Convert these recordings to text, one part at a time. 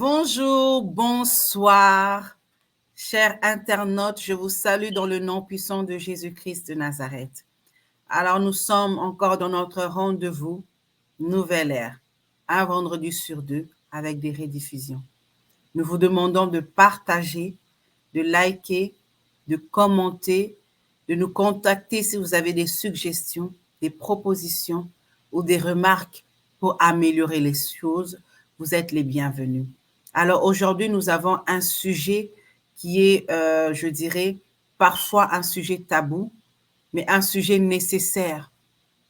Bonjour, bonsoir, chers internautes, je vous salue dans le nom puissant de Jésus-Christ de Nazareth. Alors nous sommes encore dans notre rendez-vous Nouvelle Ère, un vendredi sur deux avec des rediffusions. Nous vous demandons de partager, de liker, de commenter, de nous contacter si vous avez des suggestions, des propositions ou des remarques pour améliorer les choses. Vous êtes les bienvenus. Alors aujourd'hui, nous avons un sujet qui est, je dirais, parfois un sujet tabou, mais un sujet nécessaire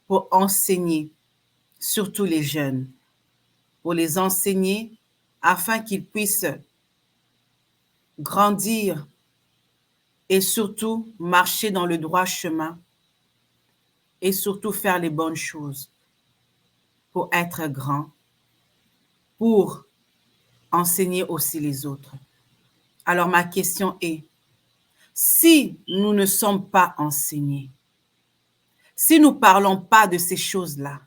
pour enseigner, surtout les jeunes, pour les enseigner afin qu'ils puissent grandir et surtout marcher dans le droit chemin et surtout faire les bonnes choses pour être grand, pour enseigner aussi les autres. Alors ma question est, si nous ne sommes pas enseignés, si nous ne parlons pas de ces choses-là,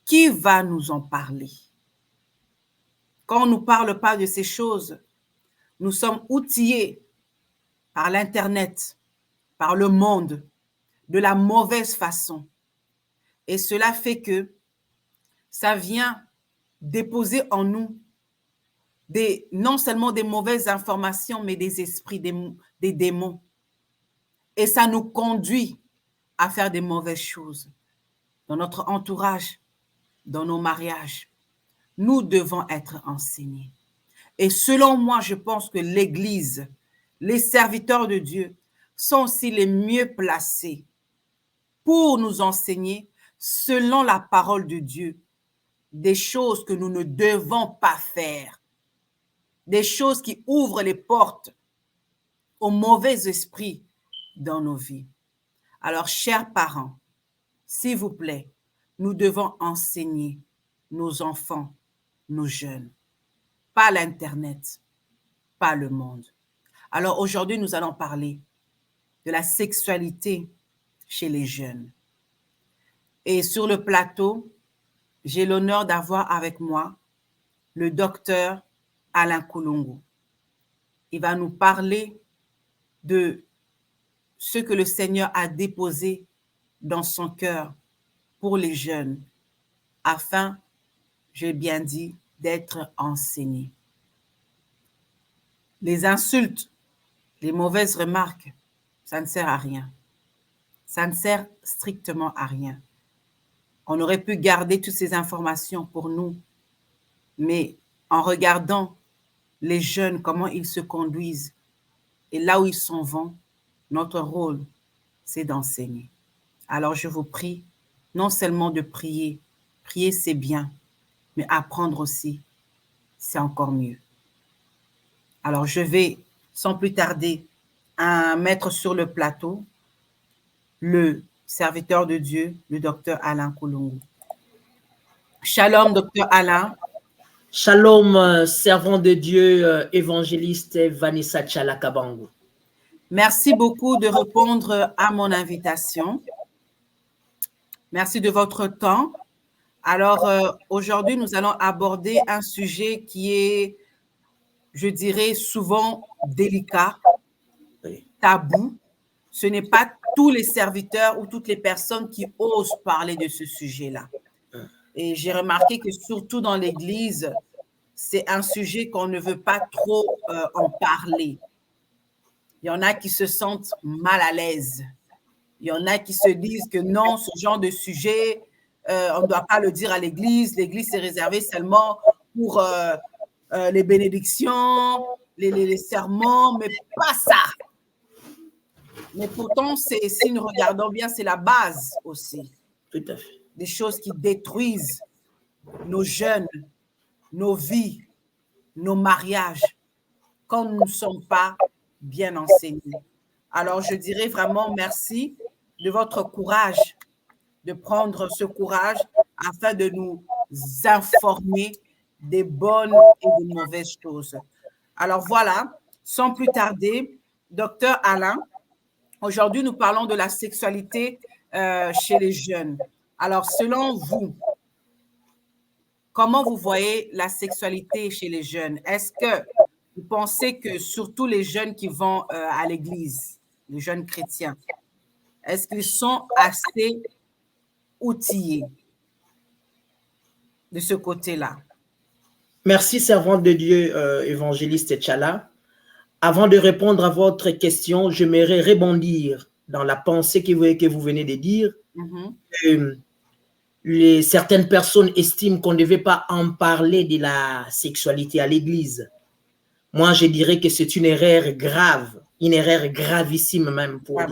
qui va nous en parler? Quand on ne nous parle pas de ces choses, nous sommes outillés par l'Internet, par le monde, de la mauvaise façon. Et cela fait que ça vient déposer en nous non seulement des mauvaises informations, mais des esprits, des démons. Et ça nous conduit à faire des mauvaises choses dans notre entourage, dans nos mariages. Nous devons être enseignés. Et selon moi, je pense que l'Église, les serviteurs de Dieu sont aussi les mieux placés pour nous enseigner selon la parole de Dieu des choses que nous ne devons pas faire, des choses qui ouvrent les portes aux mauvais esprits dans nos vies. Alors, chers parents, s'il vous plaît, nous devons enseigner nos enfants, nos jeunes, pas l'Internet, pas le monde. Alors aujourd'hui, nous allons parler de la sexualité chez les jeunes. Et sur le plateau, j'ai l'honneur d'avoir avec moi le docteur Alain Koulongo. Il va nous parler de ce que le Seigneur a déposé dans son cœur pour les jeunes, afin, j'ai bien dit, d'être enseignés. Les insultes, les mauvaises remarques, ça ne sert à rien. Ça ne sert strictement à rien. On aurait pu garder toutes ces informations pour nous, mais en regardant les jeunes, comment ils se conduisent et là où ils s'en vont, notre rôle, c'est d'enseigner. Alors je vous prie, non seulement de prier, prier c'est bien, mais apprendre aussi, c'est encore mieux. Alors je vais, sans plus tarder, mettre sur le plateau le serviteur de Dieu, le docteur Alain Koulongo. Shalom, docteur Alain. Shalom, servant de Dieu, évangéliste Vanessa Tchalakabangu. Merci beaucoup de répondre à mon invitation. Merci de votre temps. Alors, aujourd'hui, nous allons aborder un sujet qui est, je dirais, souvent délicat, tabou. Ce n'est pas tous les serviteurs ou toutes les personnes qui osent parler de ce sujet-là. Et j'ai remarqué que surtout dans l'Église, c'est un sujet qu'on ne veut pas trop en parler. Il y en a qui se sentent mal à l'aise. Il y en a qui se disent que non, ce genre de sujet, on ne doit pas le dire à l'Église. L'Église est réservée seulement pour les bénédictions, les sermons, mais pas ça. Mais pourtant, si nous regardons bien, c'est la base aussi. Tout à fait. Des choses qui détruisent nos jeunes, nos vies, nos mariages, quand nous ne sommes pas bien enseignés. Alors, je dirais vraiment merci de votre courage, de prendre ce courage afin de nous informer des bonnes et des mauvaises choses. Alors voilà, sans plus tarder, docteur Alain, aujourd'hui nous parlons de la sexualité chez les jeunes. Alors selon vous, comment vous voyez la sexualité chez les jeunes? Est-ce que vous pensez que surtout les jeunes qui vont à l'église, les jeunes chrétiens, est-ce qu'ils sont assez outillés de ce côté-là? Merci, servante de Dieu, évangéliste Tchala. Avant de répondre à votre question, j'aimerais rebondir dans la pensée que vous venez de dire. Certaines personnes estiment qu'on ne devait pas en parler de la sexualité à l'église. Moi, je dirais que c'est une erreur grave, une erreur gravissime même pour eux.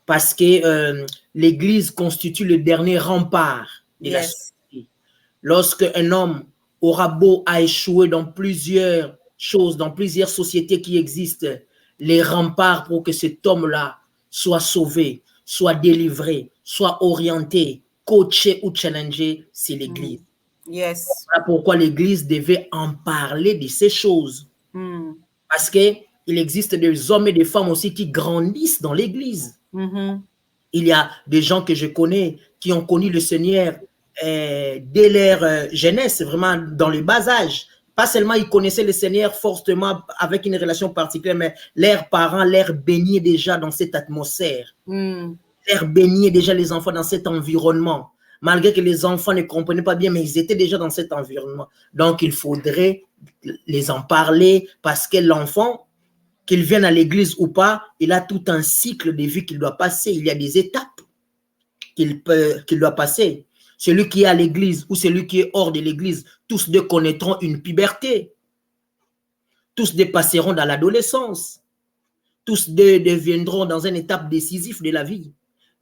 Parce que l'église constitue le dernier rempart de la société. Lorsque un homme aura beau à échouer dans plusieurs choses, dans plusieurs sociétés qui existent, les remparts pour que cet homme-là soit sauvé, soit délivré, soit orienté, coaché ou challengé, c'est l'église. Voilà pourquoi l'église devait en parler de ces choses. Parce qu'il existe des hommes et des femmes aussi qui grandissent dans l'église. Il y a des gens que je connais qui ont connu le Seigneur dès leur jeunesse, vraiment dans le bas âge. Pas seulement ils connaissaient le Seigneur fortement avec une relation particulière, mais leurs parents leur baignaient déjà dans cette atmosphère. Leur baignaient déjà les enfants dans cet environnement. Malgré que les enfants ne comprenaient pas bien, mais ils étaient déjà dans cet environnement. Donc, il faudrait les en parler parce que l'enfant, qu'il vienne à l'église ou pas, il a tout un cycle de vie qu'il doit passer. Il y a des étapes qu'il doit passer. Celui qui est à l'église ou celui qui est hors de l'église, tous deux connaîtront une puberté. Tous deux passeront dans l'adolescence. Tous deux deviendront dans une étape décisive de la vie.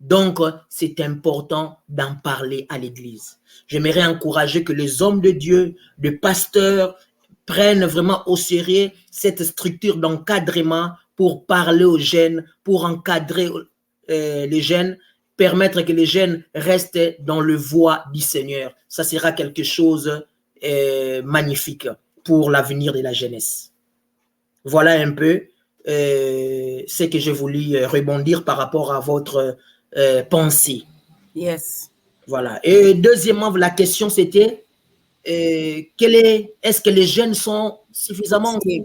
Donc, c'est important d'en parler à l'église. J'aimerais encourager que les hommes de Dieu, les pasteurs, prennent vraiment au sérieux cette structure d'encadrement pour parler aux jeunes, pour encadrer les jeunes, permettre que les jeunes restent dans le voie du Seigneur. Ça sera quelque chose magnifique pour l'avenir de la jeunesse. Voilà un peu ce que je voulais rebondir par rapport à votre pensée. Voilà. Et deuxièmement, la question c'était est-ce que les jeunes sont suffisamment outillés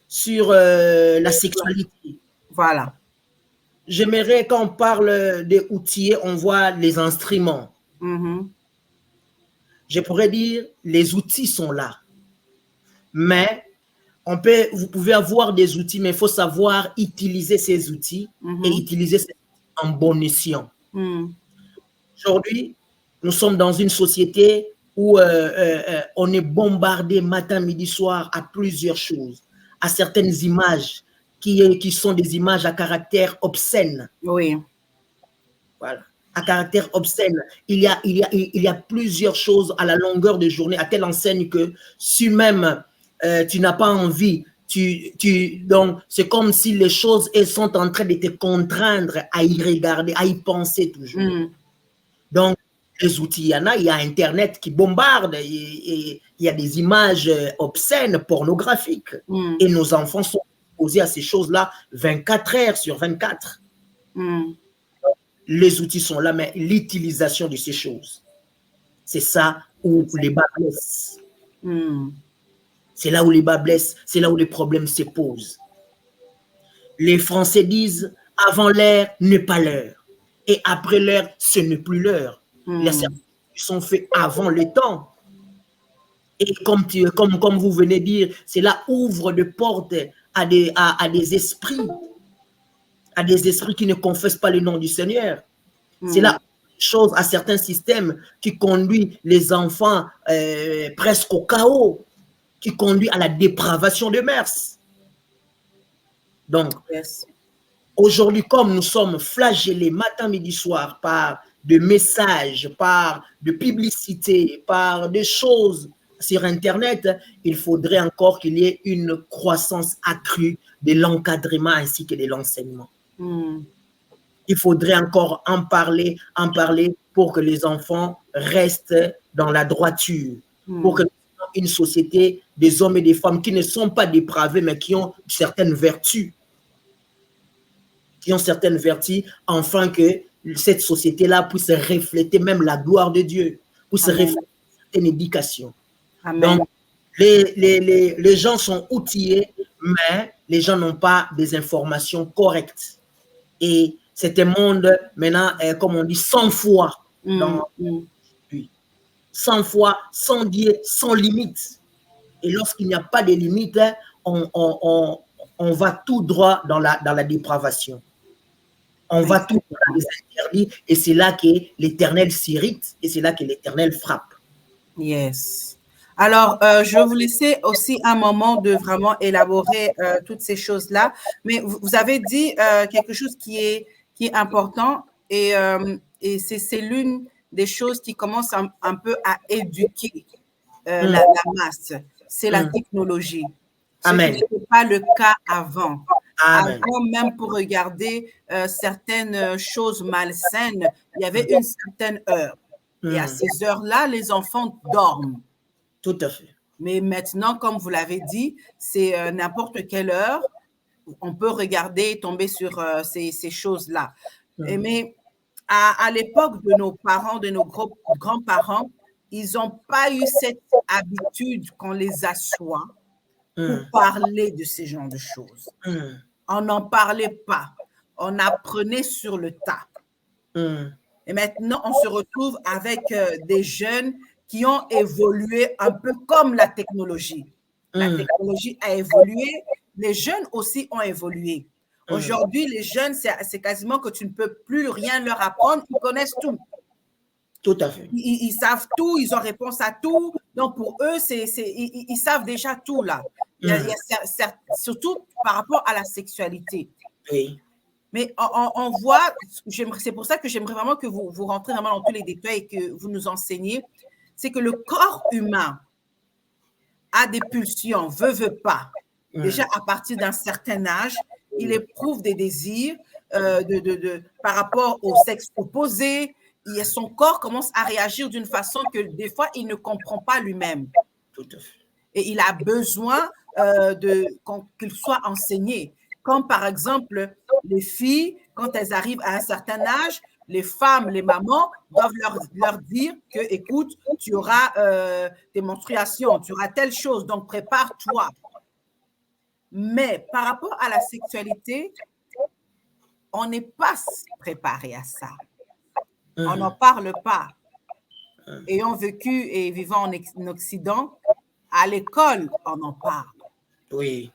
sur la sexualité? Voilà. J'aimerais quand on parle des outils, on voit les instruments. Je pourrais dire les outils sont là. Mais vous pouvez avoir des outils, mais il faut savoir utiliser ces outils et utiliser ces outils en bon escient. Aujourd'hui, nous sommes dans une société où on est bombardé matin, midi, soir à plusieurs choses, à certaines images qui sont des images à caractère obscène. Voilà, à caractère obscène. Il y a plusieurs choses à la longueur de journée, à telle enseigne que si même tu n'as pas envie, donc c'est comme si les choses elles sont en train de te contraindre à y regarder, à y penser toujours. Donc, les outils, il y a Internet qui bombarde, il y a des images obscènes, pornographiques. Et nos enfants sont exposés à ces choses-là 24 heures sur 24. Les outils sont là, mais l'utilisation de ces choses, c'est ça où les bas blessent. C'est là où les bas blessent, c'est là où les problèmes se posent. Les Français disent, avant l'heure n'est pas l'heure. Et après l'heure, ce n'est plus l'heure. Il y a certains qui sont faits avant le temps. Et comme vous venez de dire, cela ouvre des portes à des esprits qui ne confessent pas le nom du Seigneur. C'est là chose à certains systèmes qui conduit les enfants presque au chaos, qui conduit à la dépravation de mœurs. Donc, aujourd'hui, comme nous sommes flagellés matin, midi, soir par de messages, par de publicités, par des choses sur Internet, il faudrait encore qu'il y ait une croissance accrue de l'encadrement ainsi que de l'enseignement. Il faudrait encore en parler pour que les enfants restent dans la droiture, pour que une société des hommes et des femmes qui ne sont pas dépravés, mais qui ont certaines vertus. Afin que cette société-là puisse refléter même la gloire de Dieu. pour se référer à certaines éducations. Amen. Donc, les gens sont outillés, mais les gens n'ont pas des informations correctes. Et c'est un monde, maintenant, comme on dit, sans foi. Lui. Sans foi, sans Dieu, sans limite. Et lorsqu'il n'y a pas de limite, on va tout droit dans la dépravation. On va tout dans les interdits. Et c'est là que l'Éternel s'irrite et c'est là que l'Éternel frappe. Yes. Alors, je vais vous laisser aussi un moment de vraiment élaborer toutes ces choses-là. Mais vous avez dit quelque chose qui est important et c'est l'une des choses qui commence un peu à éduquer la masse. C'est la technologie. Amen. Ce qui n'était pas le cas avant. Amen. Avant, même pour regarder certaines choses malsaines, il y avait une certaine heure. Et à ces heures-là, les enfants dorment. Tout à fait. Mais maintenant, comme vous l'avez dit, c'est n'importe quelle heure, on peut regarder et tomber sur ces choses-là. Mais à l'époque de nos parents, de nos grands-parents, ils n'ont pas eu cette habitude qu'on les assoit pour parler de ces genres de choses. On n'en parlait pas. On apprenait sur le tas. Et maintenant, on se retrouve avec des jeunes qui ont évolué un peu comme la technologie. La technologie a évolué, les jeunes aussi ont évolué. Aujourd'hui, les jeunes, c'est quasiment que tu ne peux plus rien leur apprendre, ils connaissent tout. Tout à fait. Ils savent tout, ils ont réponse à tout. Donc, pour eux, ils savent déjà tout là. Surtout par rapport à la sexualité. Oui. Mais on voit, c'est pour ça que j'aimerais vraiment que vous rentrez vraiment dans tous les détails et que vous nous enseignez, c'est que le corps humain a des pulsions, veut pas. Déjà, à partir d'un certain âge, il éprouve des désirs par rapport au sexe opposé. Et son corps commence à réagir d'une façon que des fois, il ne comprend pas lui-même. Tout à fait. Et il a besoin qu'il soit enseigné. Comme par exemple, les filles, quand elles arrivent à un certain âge, les femmes, les mamans doivent leur dire que, écoute, tu auras tes menstruations, tu auras telle chose, donc prépare-toi. Mais par rapport à la sexualité, on n'est pas préparé à ça. On n'en parle pas. Ayant vécu et vivant en Occident, à l'école, on en parle. Oui.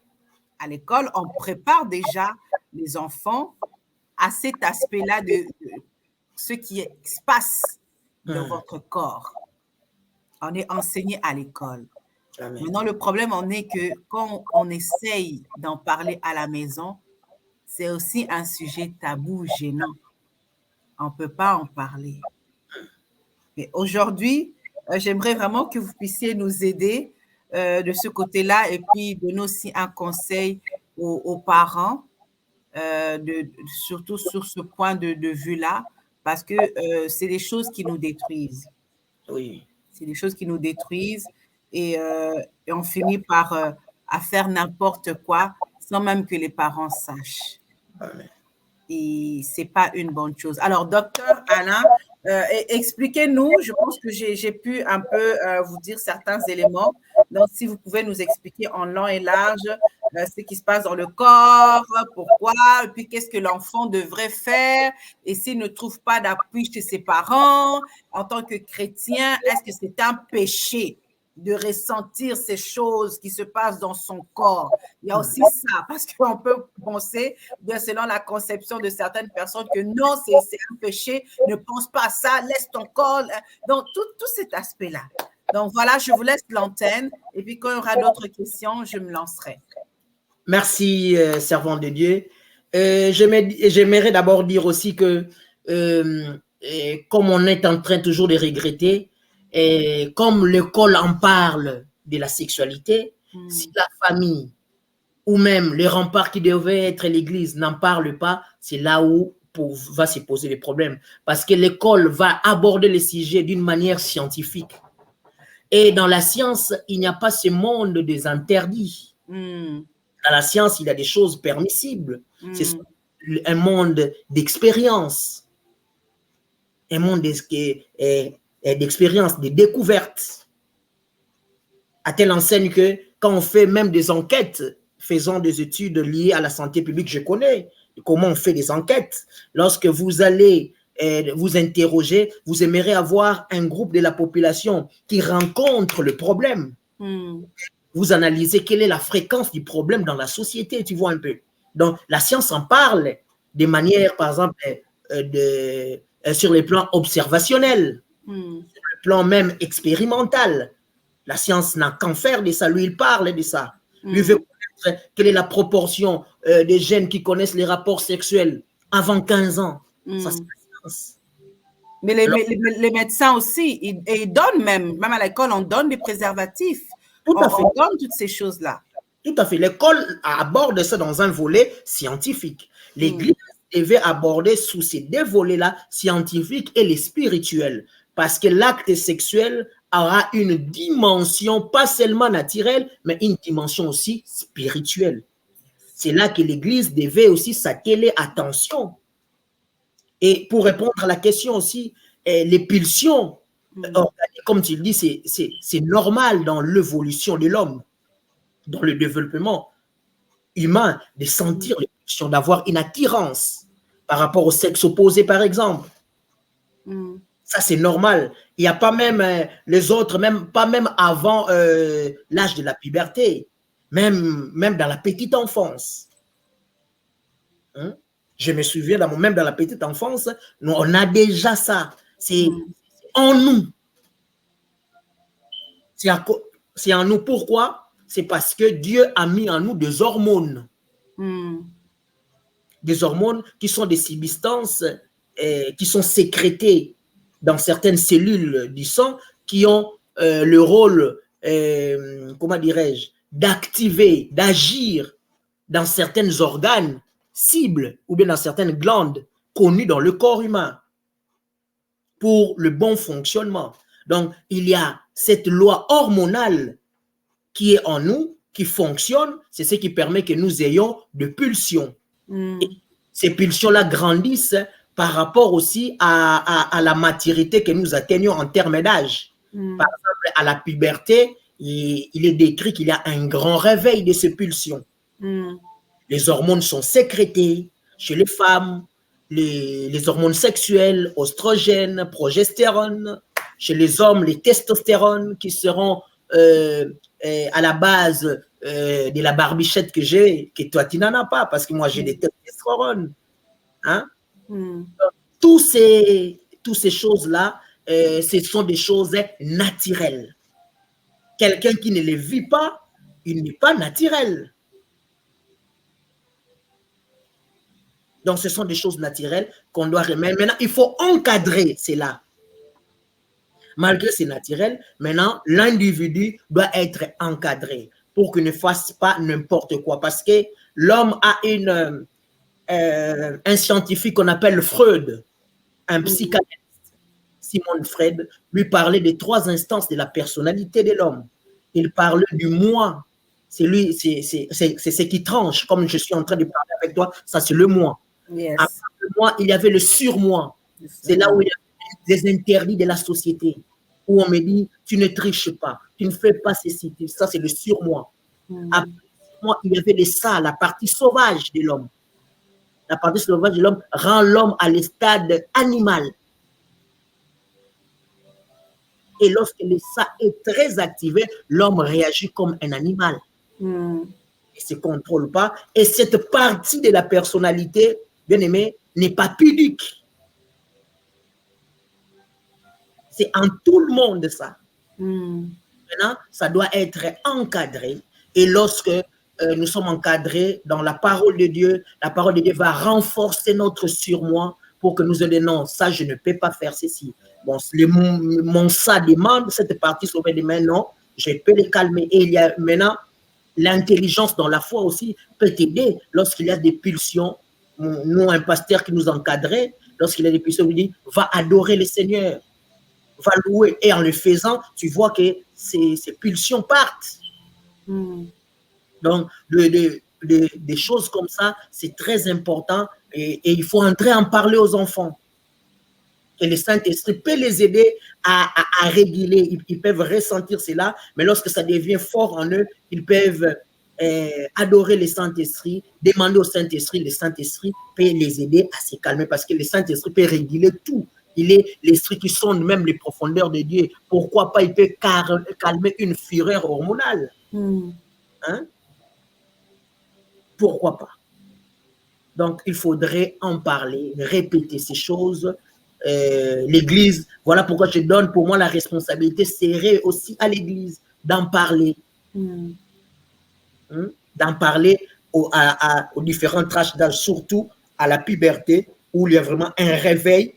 À l'école, on prépare déjà les enfants à cet aspect-là de ce qui se passe dans votre corps. On est enseigné à l'école. Maintenant, le problème en est que quand on essaye d'en parler à la maison, c'est aussi un sujet tabou, gênant. On ne peut pas en parler. Mais aujourd'hui, j'aimerais vraiment que vous puissiez nous aider de ce côté-là et puis donner aussi un conseil aux parents, surtout sur ce point de vue-là, parce que c'est des choses qui nous détruisent. Oui. C'est des choses qui nous détruisent et on finit par à faire n'importe quoi sans même que les parents sachent. Amen. Et ce n'est pas une bonne chose. Alors, docteur Alain, expliquez-nous, je pense que j'ai pu un peu vous dire certains éléments. Donc, si vous pouvez nous expliquer en long et large ce qui se passe dans le corps, pourquoi, et puis qu'est-ce que l'enfant devrait faire, et s'il ne trouve pas d'appui chez ses parents, en tant que chrétien, est-ce que c'est un péché de ressentir ces choses qui se passent dans son corps? Il y a aussi ça, parce qu'on peut penser, bien selon la conception de certaines personnes, que non, c'est un péché, ne pense pas à ça, laisse ton corps. Donc, tout cet aspect-là. Donc, voilà, je vous laisse l'antenne, et puis quand il y aura d'autres questions, je me lancerai. Merci, servant de Dieu. J'aimerais d'abord dire aussi que, comme on est en train toujours de regretter, et comme l'école en parle de la sexualité, si la famille ou même les remparts qui devaient être l'église n'en parlent pas, c'est là où va se poser les problèmes. Parce que l'école va aborder les sujets d'une manière scientifique. Et dans la science, il n'y a pas ce monde des interdits. Dans la science, il y a des choses permissibles. C'est un monde d'expérience. Un monde d'expériences, des découvertes. À telle enseigne que quand on fait même des enquêtes, faisant des études liées à la santé publique, je connais comment on fait des enquêtes. Lorsque vous allez vous interroger, vous aimerez avoir un groupe de la population qui rencontre le problème. Vous analysez quelle est la fréquence du problème dans la société, tu vois un peu. Donc, la science en parle de manière, par exemple, sur les plans observationnels, sur le plan même expérimental. La science n'a qu'en faire de ça. Lui, il parle de ça. Lui veut connaître quelle est la proportion des jeunes qui connaissent les rapports sexuels avant 15 ans. Ça, c'est la science. Mais les médecins aussi, ils donnent même à l'école, on donne des préservatifs. Tout à fait. On donne toutes ces choses-là. Tout à fait. L'école aborde ça dans un volet scientifique. L'Église devait aborder sous ces deux volets-là, scientifiques et les spirituels. Parce que l'acte sexuel aura une dimension pas seulement naturelle, mais une dimension aussi spirituelle. C'est là que l'Église devait aussi s'atteler attention. Et pour répondre à la question aussi, les pulsions organiques, comme tu le dis, c'est normal dans l'évolution de l'homme, dans le développement humain, de sentir les pulsions, d'avoir une attirance par rapport au sexe opposé, par exemple. Ça, c'est normal. Il n'y a pas même les autres, pas même avant l'âge de la puberté, même dans la petite enfance. Je me souviens, même dans la petite enfance, nous, on a déjà ça. C'est en nous. C'est en nous. Pourquoi? C'est parce que Dieu a mis en nous des hormones. Des hormones qui sont des substances qui sont sécrétées dans certaines cellules du sang qui ont le rôle, comment dirais-je, d'activer, d'agir dans certains organes cibles ou bien dans certaines glandes connues dans le corps humain pour le bon fonctionnement. Donc, il y a cette loi hormonale qui est en nous, qui fonctionne, c'est ce qui permet que nous ayons de pulsions. Et ces pulsions-là grandissent par rapport aussi à la maturité que nous atteignons en termes d'âge. Par exemple, à la puberté, il est décrit qu'il y a un grand réveil de ces pulsions. Les hormones sont sécrétées chez les femmes, les hormones sexuelles, oestrogènes, progestérone. Chez les hommes, les testostérones qui seront à la base de la barbichette que j'ai, que toi tu n'en as pas, parce que moi j'ai des testostérones. Hein? Toutes ces choses-là, ce sont des choses naturelles. Quelqu'un qui ne les vit pas, il n'est pas naturel. Donc, ce sont des choses naturelles qu'on doit remettre. Maintenant, il faut encadrer cela. Malgré c'est naturel, maintenant, l'individu doit être encadré pour qu'il ne fasse pas n'importe quoi. Parce que l'homme a un scientifique qu'on appelle Freud, un psychanalyste, Sigmund Freud, lui parlait des 3 instances de la personnalité de l'homme. Il parlait du moi. C'est ce qui tranche, comme je suis en train de parler avec toi, ça c'est le moi. Yes. Après le moi, il y avait le surmoi. C'est là où il y avait des interdits de la société, où on me dit, tu ne triches pas, tu ne fais pas ceci, ça c'est le surmoi. Après le moi, il y avait la partie sauvage de l'homme. La partie sauvage de l'homme rend l'homme à le stade animal. Et lorsque le ça est très activé, l'homme réagit comme un animal. Il ne se contrôle pas. Et cette partie de la personnalité, bien aimé, n'est pas pudique. C'est en tout le monde ça. Maintenant, ça doit être encadré. Et lorsque nous sommes encadrés dans la parole de Dieu va renforcer notre surmoi pour que nous ayons non, ça je ne peux pas faire ceci. Bon, mon ça demande cette partie sauvée de main, non, je peux les calmer. Et il y a maintenant l'intelligence dans la foi aussi peut t'aider lorsqu'il y a des pulsions. Nous, un pasteur qui nous encadrait, lorsqu'il y a des pulsions, il dit va adorer le Seigneur, va louer. Et en le faisant, tu vois que ces pulsions partent. Donc, des choses comme ça, c'est très important et il faut entrer en parler aux enfants. Et le Saint-Esprit peut les aider à réguler. Ils peuvent ressentir cela, mais lorsque ça devient fort en eux, ils peuvent adorer le Saint-Esprit, demander au Saint-Esprit. Le Saint-Esprit peut les aider à se calmer parce que le Saint-Esprit peut réguler tout. Il est l'esprit qui sonde même les profondeurs de Dieu. Pourquoi pas, il peut calmer une fureur hormonale. Hein? Pourquoi pas? Donc, il faudrait en parler, répéter ces choses. L'Église, voilà pourquoi je donne pour moi la responsabilité serait aussi à l'Église d'en parler. D'en parler aux différentes tranches d'âge, surtout à la puberté, où il y a vraiment un réveil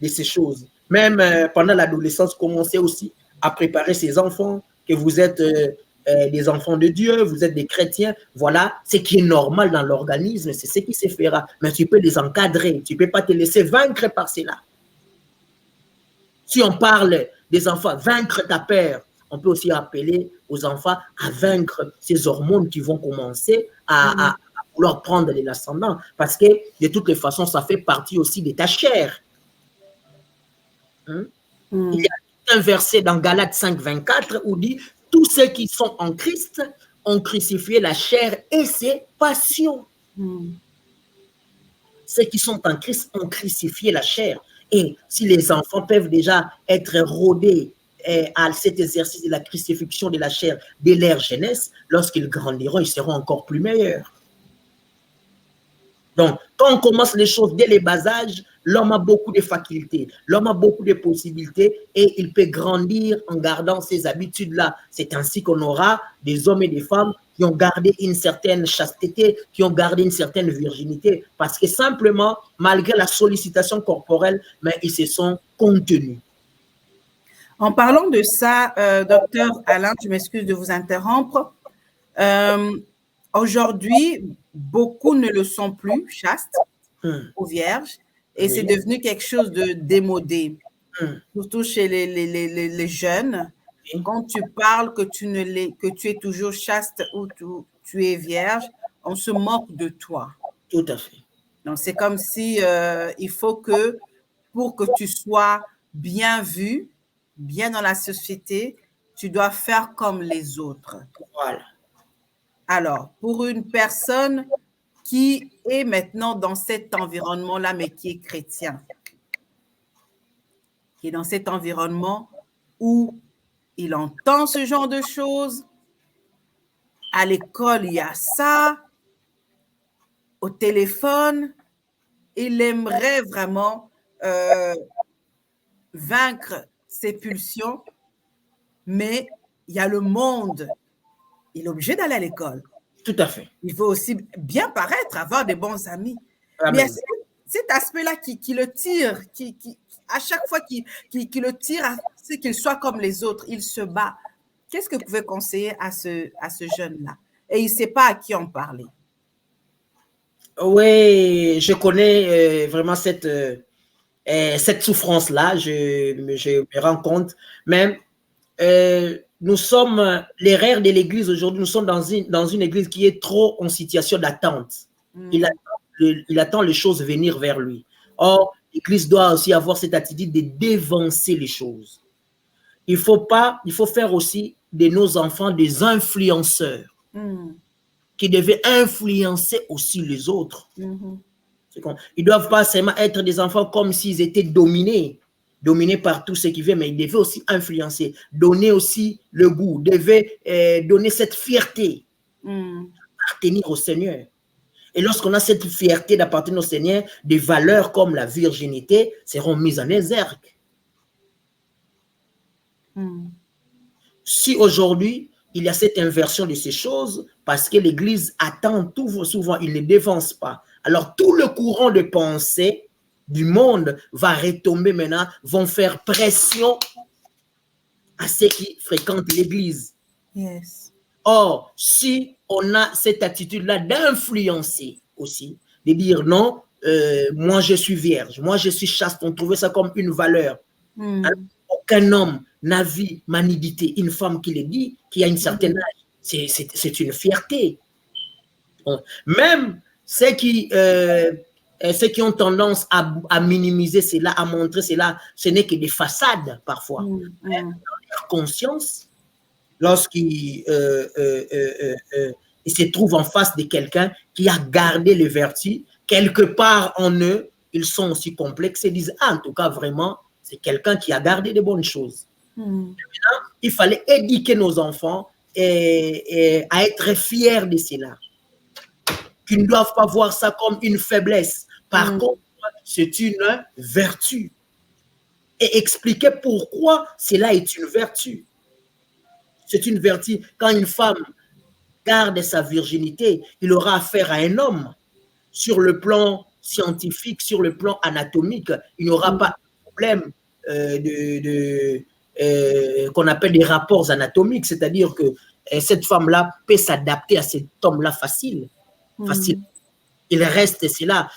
de ces choses. Même pendant l'adolescence, commencez aussi à préparer ces enfants, que vous êtes des enfants de Dieu, vous êtes des chrétiens, voilà, ce qui est normal dans l'organisme, c'est ce qui se fera. Mais tu peux les encadrer, tu ne peux pas te laisser vaincre par cela. Si on parle des enfants, vaincre ta peur, on peut aussi appeler aux enfants à vaincre ces hormones qui vont commencer à vouloir prendre de l'ascendant. Parce que de toutes les façons, ça fait partie aussi de ta chair. Il y a un verset dans Galates 5, 24 où dit « Tous ceux qui sont en Christ ont crucifié la chair et ses passions. » Ceux qui sont en Christ ont crucifié la chair. Et si les enfants peuvent déjà être rodés à cet exercice de la crucifixion de la chair dès leur jeunesse, lorsqu'ils grandiront, ils seront encore plus meilleurs. Donc, quand on commence les choses dès les bas âges, l'homme a beaucoup de facultés, l'homme a beaucoup de possibilités et il peut grandir en gardant ces habitudes-là. C'est ainsi qu'on aura des hommes et des femmes qui ont gardé une certaine chasteté, qui ont gardé une certaine virginité, parce que simplement, malgré la sollicitation corporelle, mais ils se sont contenus. En parlant de ça, docteur Alain, je m'excuse de vous interrompre. Aujourd'hui, beaucoup ne le sont plus chastes ou vierges, et c'est devenu quelque chose de démodé, surtout chez les jeunes. Quand tu parles que tu es toujours chaste ou tu es vierge, on se moque de toi. Tout à fait. Donc, c'est comme si il faut que, pour que tu sois bien vu, bien dans la société, tu dois faire comme les autres. Voilà. Alors, pour une personne qui est maintenant dans cet environnement-là, mais qui est chrétien, qui est dans cet environnement où il entend ce genre de choses, à l'école, il y a ça, au téléphone, il aimerait vraiment vaincre ses pulsions, mais il y a le monde. Il est obligé d'aller à l'école. Tout à fait. Il veut aussi bien paraître, avoir des bons amis. Amen. Mais il y a cet aspect-là qui le tire, à chaque fois qu'il le tire, c'est qu'il soit comme les autres, il se bat. Qu'est-ce que vous pouvez conseiller à ce jeune-là? Et il ne sait pas à qui en parler. Oui, je connais vraiment cette souffrance-là, je me rends compte. Même, nous sommes, l'erreur de l'Église aujourd'hui, nous sommes dans une Église qui est trop en situation d'attente. Il attend les choses venir vers lui. Or, l'Église doit aussi avoir cette attitude de dévancer les choses. Il faut faire aussi de nos enfants des influenceurs qui devaient influencer aussi les autres. Ils ne doivent pas seulement être des enfants comme s'ils étaient dominés par tout ce qui vient, mais ils devaient aussi influencer, donner aussi le goût, devaient donner cette fierté d'appartenir au Seigneur. Et lorsqu'on a cette fierté d'appartenir au Seigneur, des valeurs comme la virginité seront mises en exergue. Si aujourd'hui, il y a cette inversion de ces choses, parce que l'Église attend tout souvent, il ne dévance pas. Alors, tout le courant de pensée du monde va retomber maintenant, vont faire pression à ceux qui fréquentent l'Église. Yes. Or, si on a cette attitude-là d'influencer aussi, de dire non, moi je suis vierge, moi je suis chaste, on trouvait ça comme une valeur. Aucun homme n'a vu ma nudité. Une femme qui le dit, qui a une certaine âge, c'est une fierté. Même ceux qui ceux qui ont tendance à minimiser cela, à montrer cela, ce n'est que des façades parfois. Mais dans leur conscience, lorsqu'ils se trouvent en face de quelqu'un qui a gardé les vertus, quelque part en eux, ils sont aussi complexes et disent, ah, en tout cas, vraiment, c'est quelqu'un qui a gardé de bonnes choses. Maintenant, il fallait éduquer nos enfants et à être fiers de cela. Qu'ils ne doivent pas voir ça comme une faiblesse. Par contre, c'est une vertu. Et expliquer pourquoi cela est une vertu. C'est une vertu. Quand une femme garde sa virginité, il aura affaire à un homme. Sur le plan scientifique, sur le plan anatomique, il n'y aura pas de problème qu'on appelle des rapports anatomiques. C'est-à-dire que cette femme-là peut s'adapter à cet homme-là facile. Il reste, c'est là,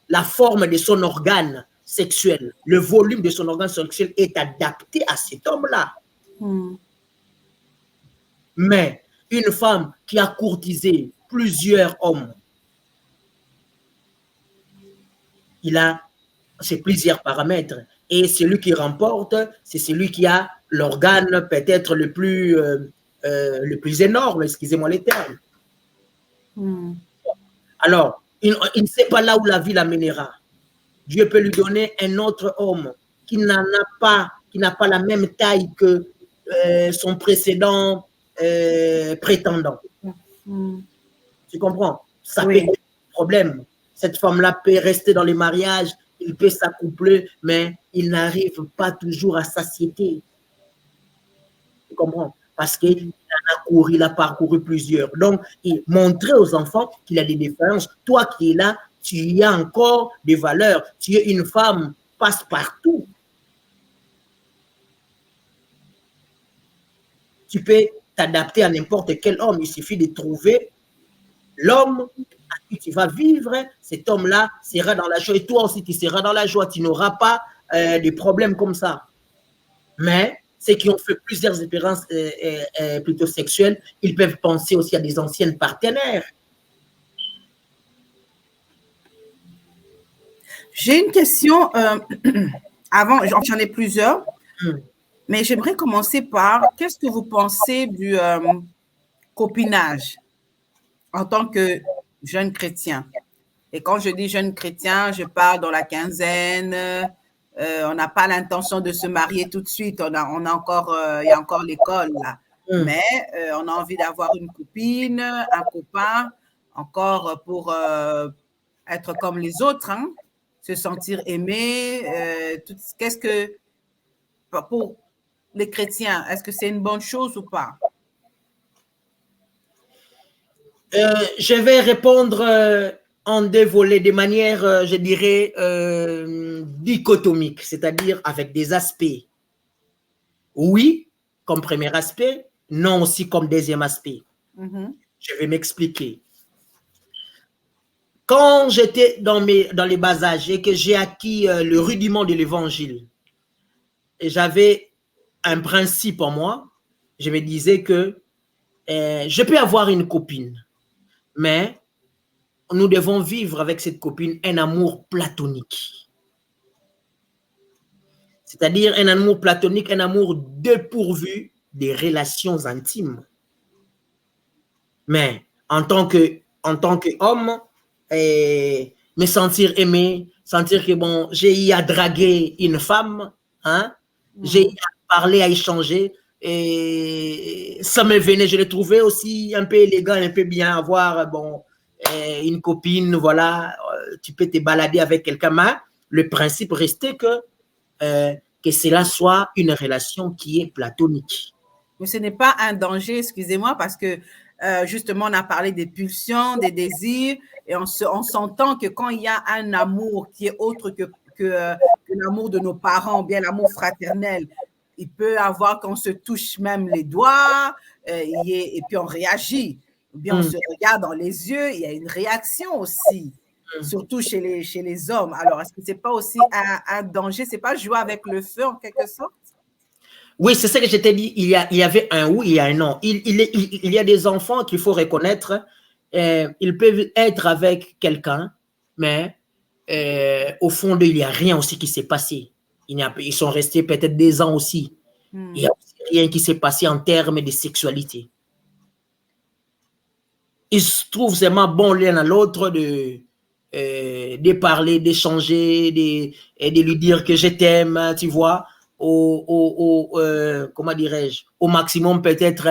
la forme de son organe sexuel, le volume de son organe sexuel est adapté à cet homme-là. Mais une femme qui a courtisé plusieurs hommes, il a ses plusieurs paramètres. Et celui qui remporte, c'est celui qui a l'organe peut-être le plus énorme, excusez-moi les termes. Alors, il ne sait pas là où la vie l'amènera. Dieu peut lui donner un autre homme qui n'a pas la même taille que son précédent prétendant. Tu comprends? Ça peut être un problème. Cette femme-là peut rester dans les mariages, il peut s'accoupler, mais il n'arrive pas toujours à satiété. Tu comprends? Parce qu'il a parcouru plusieurs. Donc, il montrer aux enfants qu'il a des différences. Toi qui es là, tu as encore des valeurs. Tu es une femme passe-partout. Tu peux t'adapter à n'importe quel homme. Il suffit de trouver l'homme à qui tu vas vivre. Cet homme-là sera dans la joie. Et toi aussi, tu seras dans la joie. Tu n'auras pas des problèmes comme ça. Mais ceux qui ont fait plusieurs expériences plutôt sexuelles, ils peuvent penser aussi à des anciennes partenaires. J'ai une question. Avant, j'en ai plusieurs, mais j'aimerais commencer par qu'est-ce que vous pensez du copinage en tant que jeune chrétien? Et quand je dis jeune chrétien, je parle dans la quinzaine. On n'a pas l'intention de se marier tout de suite. Il y a encore l'école là. Mais on a envie d'avoir une copine, un copain, encore pour être comme les autres, hein, se sentir aimé. Qu'est-ce que, pour les chrétiens, est-ce que c'est une bonne chose ou pas? Je vais répondre en deux volets, de manière, je dirais, dichotomique, c'est-à-dire avec des aspects. Oui, comme premier aspect, non aussi comme deuxième aspect. Je vais m'expliquer. Quand j'étais dans les bas âges et que j'ai acquis le rudiment de l'évangile, j'avais un principe en moi, je me disais que je peux avoir une copine, mais nous devons vivre avec cette copine un amour platonique. C'est-à-dire un amour platonique, un amour dépourvu des relations intimes. Mais en tant qu'homme, me sentir aimé, sentir que bon, j'ai eu à draguer une femme, hein, j'ai eu à parler, à échanger, et ça me venait, je l'ai trouvé aussi un peu élégant, un peu bien, avoir bon, une copine, voilà, tu peux te balader avec quelqu'un, mais le principe restait que cela soit une relation qui est platonique. Mais ce n'est pas un danger, excusez-moi, parce que justement, on a parlé des pulsions, des désirs, et on s'entend que quand il y a un amour qui est autre que l'amour de nos parents, ou bien l'amour fraternel, il peut avoir qu'on se touche même les doigts, et puis on réagit. Ou bien on se regarde dans les yeux, il y a une réaction aussi, surtout chez les hommes. Alors, est-ce que ce n'est pas aussi un danger? Ce n'est pas jouer avec le feu en quelque sorte? Oui, c'est ce que je t'ai dit. Il y avait un oui, il y a un non. Il y a des enfants qu'il faut reconnaître. Ils peuvent être avec quelqu'un, mais au fond d'eux, il n'y a rien aussi qui s'est passé. Ils sont restés peut-être des ans aussi. Il n'y a aussi rien qui s'est passé en termes de sexualité. Ils se trouvent vraiment bons l'un à l'autre de parler, d'échanger, de lui dire que je t'aime, tu vois, comment dirais-je, au maximum peut-être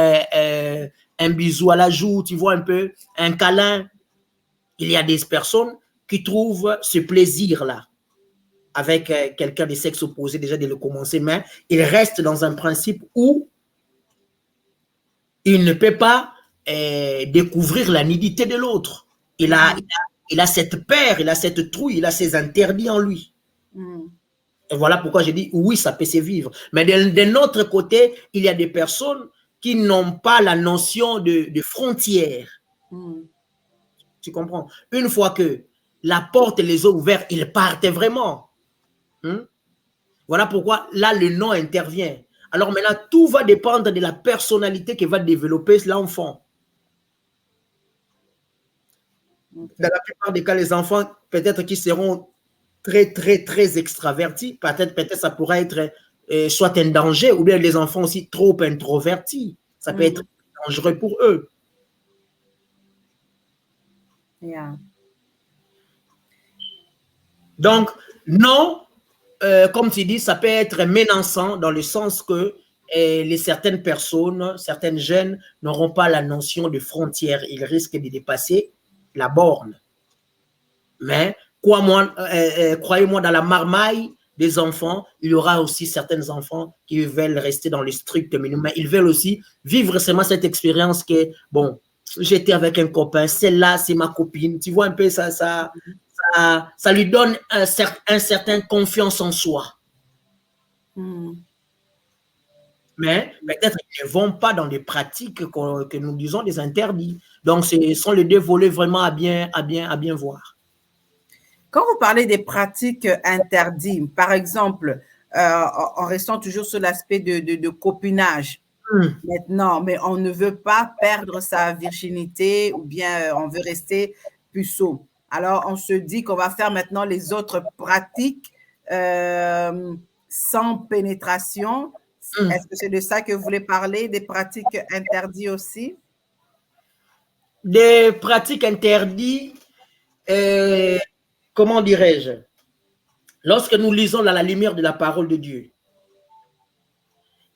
un bisou à la joue, tu vois un peu, un câlin. Il y a des personnes qui trouvent ce plaisir-là avec quelqu'un de sexe opposé déjà de le commencer, mais il reste dans un principe où il ne peut pas découvrir la nudité de l'autre. Il a cette peur, il a cette trouille, il a ses interdits en lui. Et voilà pourquoi j'ai dit oui, ça peut se vivre. Mais d'un autre côté, il y a des personnes qui n'ont pas la notion de frontière. Tu comprends? Une fois que la porte les a ouverts, ils partent vraiment. Voilà pourquoi là, le non intervient. Alors maintenant, tout va dépendre de la personnalité que va développer l'enfant. Dans la plupart des cas, les enfants, peut-être qui seront très, très, très extravertis, peut-être ça pourrait être soit un danger, ou bien les enfants aussi trop introvertis. Ça peut être dangereux pour eux. Yeah. Donc, non, comme tu dis, ça peut être menaçant dans le sens que certaines personnes, certaines jeunes n'auront pas la notion de frontière. Ils risquent de dépasser la borne. Mais croyez-moi, dans la marmaille des enfants, il y aura aussi certains enfants qui veulent rester dans le strict minimum. Mais ils veulent aussi vivre seulement cette expérience que, bon, j'étais avec un copain, celle-là, c'est ma copine. Tu vois un peu, ça lui donne un certain confiance en soi. Mais peut-être qu'ils ne vont pas dans des pratiques que nous disons des interdits. Donc, ce sont les deux volets vraiment à bien voir. Quand vous parlez des pratiques interdites, par exemple, en restant toujours sur l'aspect de copinage, maintenant, mais on ne veut pas perdre sa virginité ou bien on veut rester puceau. Alors, on se dit qu'on va faire maintenant les autres pratiques sans pénétration. Est-ce que c'est de ça que vous voulez parler, des pratiques interdites aussi? Des pratiques interdites, comment dirais-je? Lorsque nous lisons dans la lumière de la parole de Dieu,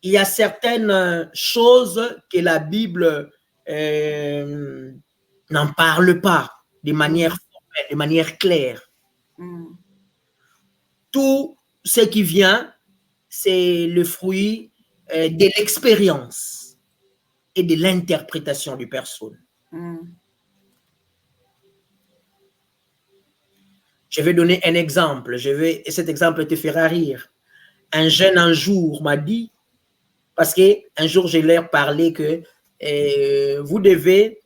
il y a certaines choses que la Bible n'en parle pas de manière formelle, de manière claire. Tout ce qui vient, c'est le fruit de l'expérience et de l'interprétation des personnes. Je vais donner un exemple. Et cet exemple te fera rire. Un jeune un jour m'a dit, parce qu'un jour je leur parlais que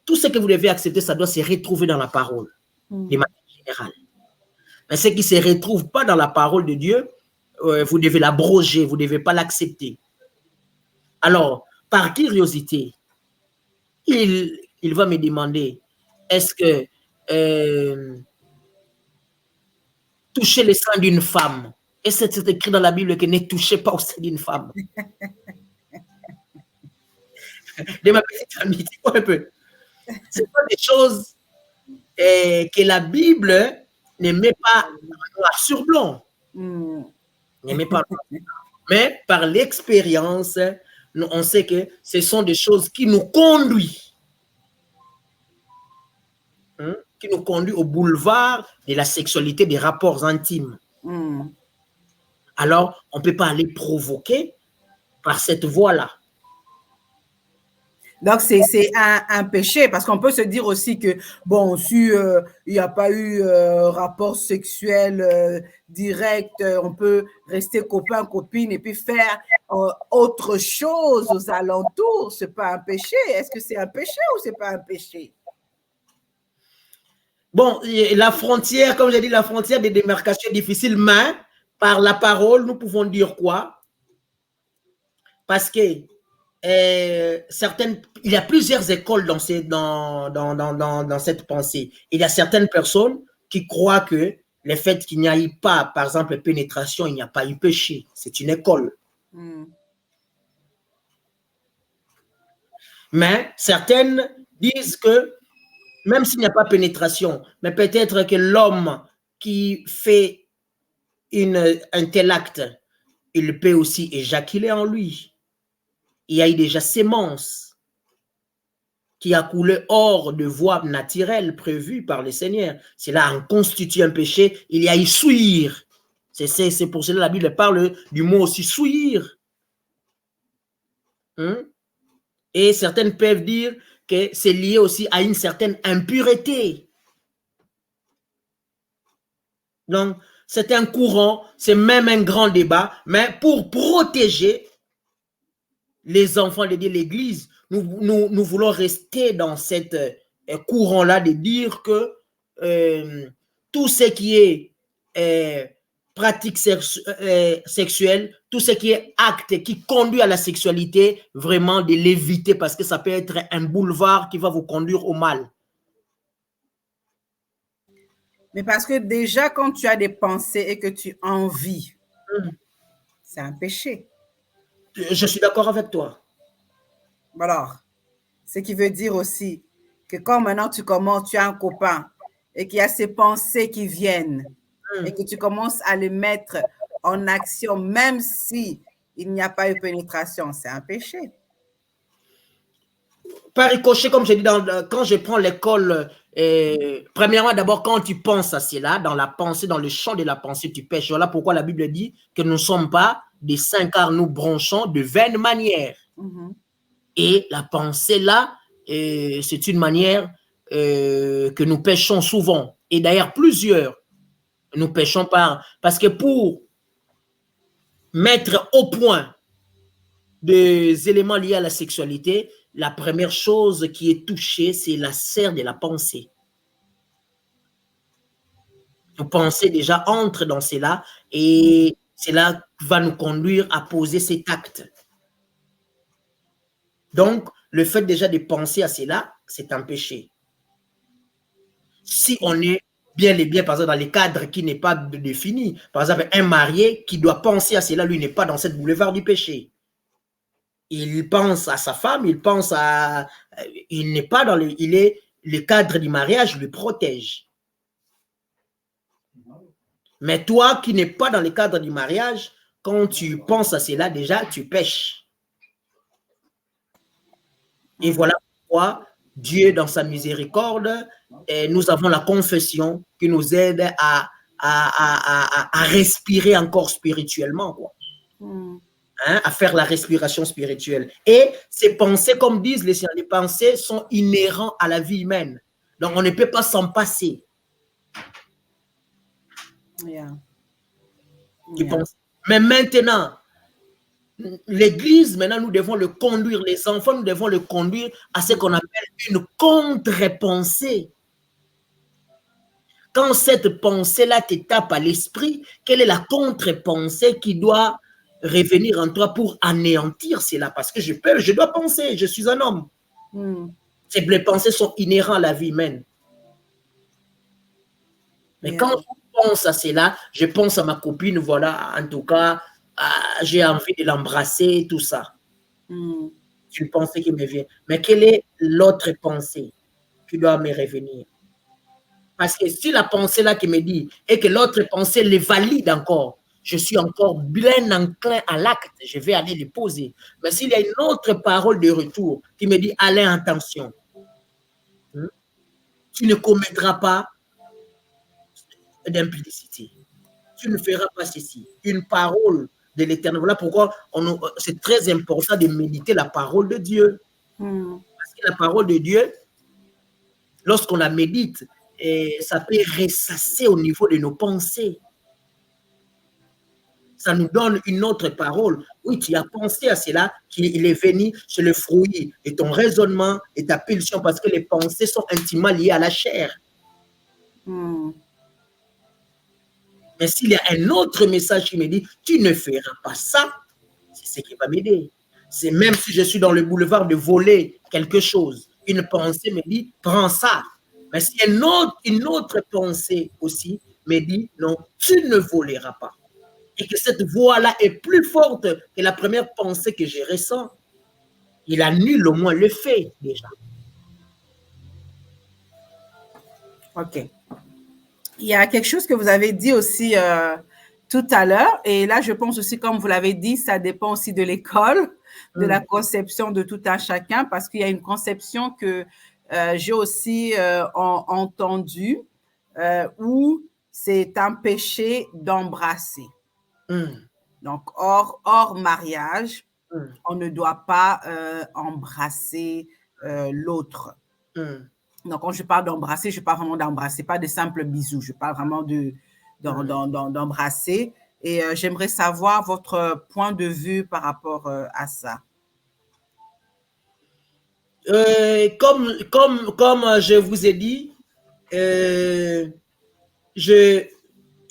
tout ce que vous devez accepter, ça doit se retrouver dans la parole, de manière générale. Mais ce qui ne se retrouve pas dans la parole de Dieu, vous devez l'abroger, vous ne devez pas l'accepter. Alors, par curiosité, il va me demander, est-ce que toucher le sein d'une femme, et c'est écrit dans la Bible que ne touchez pas au sein d'une femme? De ma petite amie, tu vois un peu. Ce sont des choses que la Bible ne met pas noir sur blanc. Ne met pas. Mais par l'expérience, on sait que ce sont des choses qui nous conduisent. Qui nous conduit au boulevard de la sexualité, des rapports intimes. Alors, on ne peut pas aller provoquer par cette voie-là. Donc, c'est un péché, parce qu'on peut se dire aussi que, bon, si il n'y a pas eu rapport sexuel direct, on peut rester copain, copine et puis faire autre chose aux alentours. Ce n'est pas un péché. Est-ce que c'est un péché ou ce n'est pas un péché? Bon, la frontière, comme j'ai dit, la frontière de démarcation est difficile, mais par la parole, nous pouvons dire quoi? Parce que il y a plusieurs écoles dans cette pensée. Il y a certaines personnes qui croient que le fait qu'il n'y a eu pas, par exemple, pénétration, il n'y a pas eu péché. C'est une école. Mais certaines disent que même s'il n'y a pas pénétration, mais peut-être que l'homme qui fait un tel acte, il peut aussi éjaculer en lui. Il y a eu déjà sémence qui a coulé hors de voie naturelle prévue par le Seigneur. Cela en constitue un péché. Il y a eu souillir. C'est pour cela que la Bible parle du mot aussi souillir. Et certaines peuvent dire que c'est lié aussi à une certaine impureté. Donc, c'est un courant, c'est même un grand débat, mais pour protéger les enfants de Dieu, l'Église, nous voulons rester dans cette courant-là de dire que tout ce qui est pratique sexuelle, tout ce qui est acte qui conduit à la sexualité, vraiment de l'éviter parce que ça peut être un boulevard qui va vous conduire au mal. Mais parce que déjà, quand tu as des pensées et que tu envies, c'est un péché. Je suis d'accord avec toi. Alors, ce qui veut dire aussi que quand maintenant tu commences, tu as un copain et qu'il y a ces pensées qui viennent et que tu commences à les mettre en action, même si il n'y a pas eu pénétration, c'est un péché. Par ricochet, comme je dis, quand je prends l'école, premièrement, d'abord, quand tu penses à cela, dans la pensée, dans le champ de la pensée, tu pêches. Voilà pourquoi la Bible dit que nous ne sommes pas des saints car nous branchons de vaines manières. Et la pensée là, c'est une manière que nous pêchons souvent. Et d'ailleurs, plusieurs, nous pêchons parce que pour mettre au point des éléments liés à la sexualité, la première chose qui est touchée, c'est la sphère de la pensée. Nos pensées déjà entrent dans cela et cela va nous conduire à poser cet acte. Donc, le fait déjà de penser à cela, c'est un péché. Si on est bien et bien, par exemple, dans les cadres qui n'est pas défini, par exemple, un marié qui doit penser à cela, lui n'est pas dans cette boulevard du péché. Il pense à sa femme, il pense à... Il n'est pas dans le... Le cadre du mariage le protège. Mais toi qui n'es pas dans le cadre du mariage, quand tu penses à cela, déjà, tu pêches. Et voilà pourquoi Dieu, dans sa miséricorde, nous avons la confession qui nous aide à respirer encore spirituellement, quoi. Hein, à faire la respiration spirituelle. Et ces pensées, comme disent les scientifiques, les pensées sont inhérentes à la vie humaine. Donc, on ne peut pas s'en passer. Mais maintenant, l'Église, maintenant, nous devons le conduire, les enfants, nous devons le conduire à ce qu'on appelle une contre-pensée. Quand cette pensée-là te tape à l'esprit, quelle est la contre-pensée qui doit revenir en toi pour anéantir cela? Parce que je dois penser, je suis un homme. Ces pensées sont inhérentes à la vie humaine. Mais quand je pense à cela, je pense à ma copine, voilà, en tout cas, j'ai envie de l'embrasser, tout ça. C'est une pensée qui me vient. Mais quelle est l'autre pensée qui doit me revenir? Parce que si la pensée là qui me dit et que l'autre pensée les valide encore, je suis encore bien enclin à l'acte, je vais aller le poser. Mais s'il y a une autre parole de retour qui me dit allez, attention, tu ne commettras pas d'impudicité, tu ne feras pas ceci. Une parole de l'Éternel. Voilà pourquoi c'est très important de méditer la parole de Dieu. Parce que la parole de Dieu, lorsqu'on la médite, ça peut ressasser au niveau de nos pensées. Ça nous donne une autre parole. Oui, tu as pensé à cela, qu'il est venu, c'est le fruit de ton raisonnement et ta pulsion, parce que les pensées sont intimement liées à la chair. Mais s'il y a un autre message qui me dit, tu ne feras pas ça, c'est ce qui va m'aider. C'est même si je suis dans le boulevard de voler quelque chose, une pensée me dit, prends ça. Mais s'il y a une autre pensée aussi me dit, non, tu ne voleras pas. Et que cette voix-là est plus forte que la première pensée que je ressens. Il annule au moins le fait déjà. OK. Il y a quelque chose que vous avez dit aussi tout à l'heure, et là, je pense aussi, comme vous l'avez dit, ça dépend aussi de l'école, de la conception de tout un chacun, parce qu'il y a une conception que j'ai aussi entendue, où c'est un péché d'embrasser. Donc, hors mariage, on ne doit pas embrasser l'autre. Donc, quand je parle d'embrasser, je parle vraiment d'embrasser, pas de simples bisous. Je parle vraiment d'embrasser. Et j'aimerais savoir votre point de vue par rapport à ça. Comme je vous ai dit, il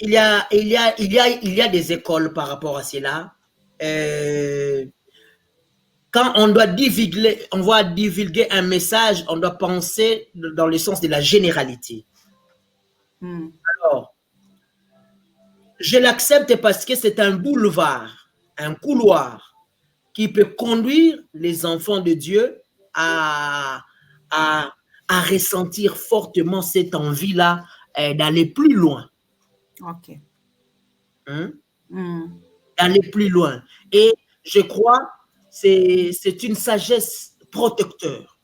y a des écoles par rapport à cela. Quand on doit divulguer un message, on doit penser dans le sens de la généralité. Alors, je l'accepte parce que c'est un boulevard, un couloir qui peut conduire les enfants de Dieu à ressentir fortement cette envie-là d'aller plus loin. OK. D'aller plus loin. Et je crois c'est une sagesse protecteur.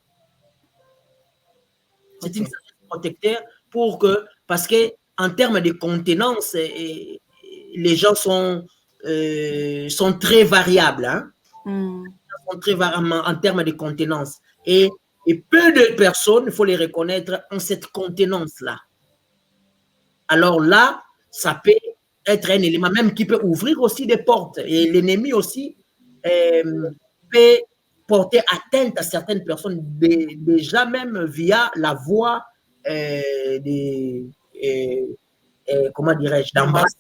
C'est une sagesse protecteur parce que en termes de contenance, les gens sont très variables. Hein? Sont très variables en termes de contenance. Et peu de personnes, il faut les reconnaître, ont cette contenance-là. Alors là, ça peut être un élément même qui peut ouvrir aussi des portes. Et l'ennemi aussi peut porter atteinte à certaines personnes, déjà même via la voie comment dirais-je, d'embrasser.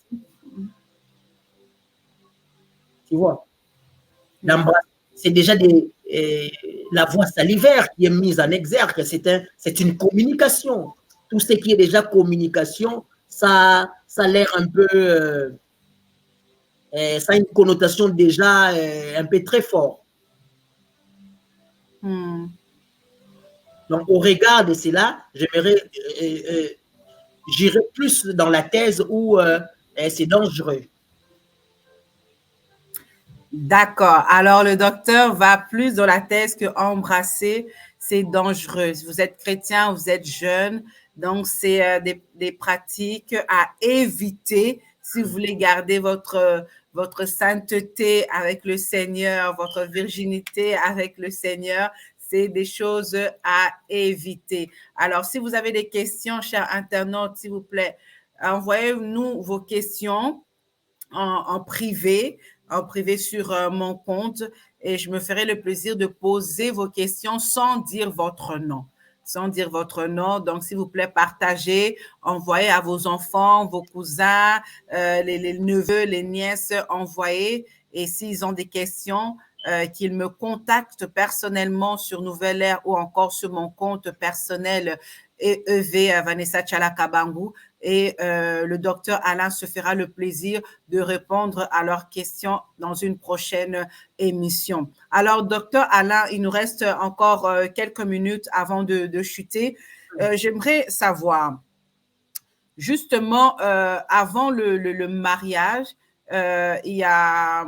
Tu vois, d'embrasser. C'est déjà la voie salivaire qui est mise en exergue. C'est une communication. Tout ce qui est déjà communication, ça a l'air un peu... ça a une connotation déjà un peu très forte. Donc, au regard de cela, j'irai plus dans la thèse où c'est dangereux. D'accord. Alors, le docteur va plus dans la thèse que embrasser, c'est dangereux. Vous êtes chrétien, vous êtes jeune, donc c'est des pratiques à éviter si vous voulez garder votre sainteté avec le Seigneur, votre virginité avec le Seigneur. C'est des choses à éviter. Alors, si vous avez des questions, chers internautes, s'il vous plaît, envoyez-nous vos questions en privé sur mon compte, et je me ferai le plaisir de poser vos questions sans dire votre nom. Donc, s'il vous plaît, partagez, envoyez à vos enfants, vos cousins, les neveux, les nièces, envoyez. Et s'ils ont des questions, qu'ils me contactent personnellement sur Nouvelle Ère ou encore sur mon compte personnel EV Vanessa Tchala-Kabangu. Et le docteur Alain se fera le plaisir de répondre à leurs questions dans une prochaine émission. Alors, docteur Alain, il nous reste encore quelques minutes avant de chuter. J'aimerais savoir, justement, avant le mariage, il y a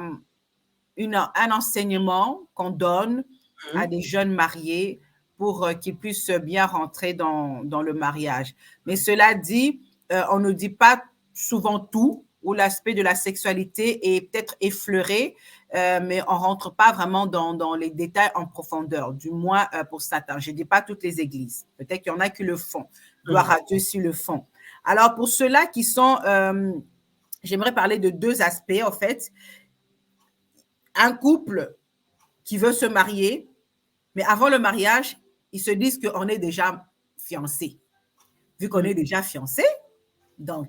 un enseignement qu'on donne à des jeunes mariés pour qu'ils puissent bien rentrer dans le mariage. Mais cela dit, on ne dit pas souvent tout, ou l'aspect de la sexualité est peut-être effleuré, mais on ne rentre pas vraiment dans les détails en profondeur, du moins pour Satan. Je ne dis pas toutes les églises. Peut-être qu'il y en a qui le font. Gloire à Dieu s'ils le font. Alors, pour ceux-là qui sont... j'aimerais parler de deux aspects, en fait. Un couple qui veut se marier, mais avant le mariage, ils se disent qu'on est déjà fiancés. Vu qu'on est déjà fiancés, donc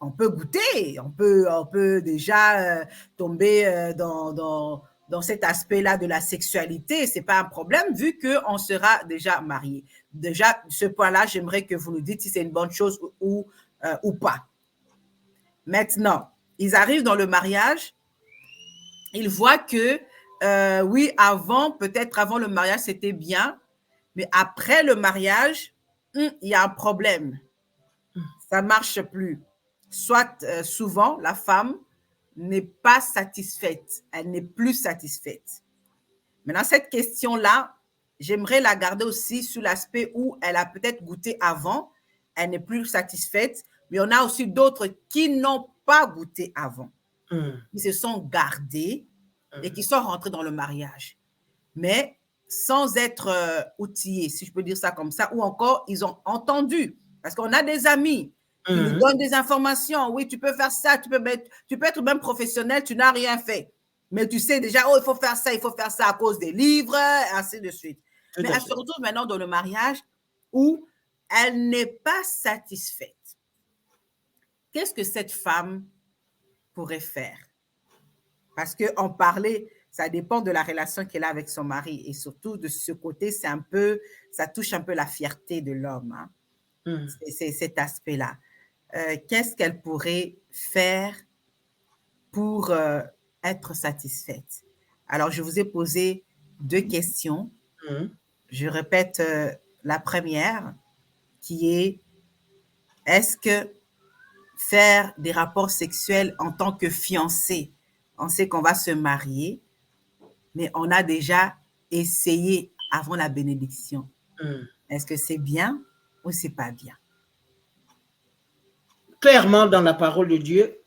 on peut goûter, on peut déjà tomber dans cet aspect-là de la sexualité. Ce n'est pas un problème vu qu'on sera déjà marié. Déjà, ce point-là, j'aimerais que vous nous dites si c'est une bonne chose ou pas. Maintenant, ils arrivent dans le mariage, ils voient que, oui, peut-être avant le mariage, c'était bien, mais après le mariage, il y a un problème. Ça ne marche plus. Soit souvent, la femme n'est pas satisfaite. Elle n'est plus satisfaite. Maintenant, cette question-là, j'aimerais la garder aussi sur l'aspect où elle a peut-être goûté avant, elle n'est plus satisfaite, mais on a aussi d'autres qui n'ont pas goûté avant, qui se sont gardés et qui sont rentrés dans le mariage. Mais sans être outillés, si je peux dire ça comme ça, ou encore, ils ont entendu. Parce qu'on a des amis qui nous donnent des informations. Oui, tu peux faire ça, tu peux être même professionnel, tu n'as rien fait. Mais tu sais déjà, oh, il faut faire ça à cause des livres, ainsi de suite. Mais elle se retrouve maintenant dans le mariage où elle n'est pas satisfaite. Qu'est-ce que cette femme pourrait faire? Parce qu'on parlait, ça dépend de la relation qu'elle a avec son mari. Et surtout, de ce côté, ça touche un peu la fierté de l'homme. Hein. C'est cet aspect-là. Qu'est-ce qu'elle pourrait faire pour être satisfaite? Alors, je vous ai posé 2 questions. Je répète la première, qui est, est-ce que faire des rapports sexuels en tant que fiancé, on sait qu'on va se marier, mais on a déjà essayé avant la bénédiction. Est-ce que c'est bien ou c'est pas bien? Clairement, dans la parole de Dieu,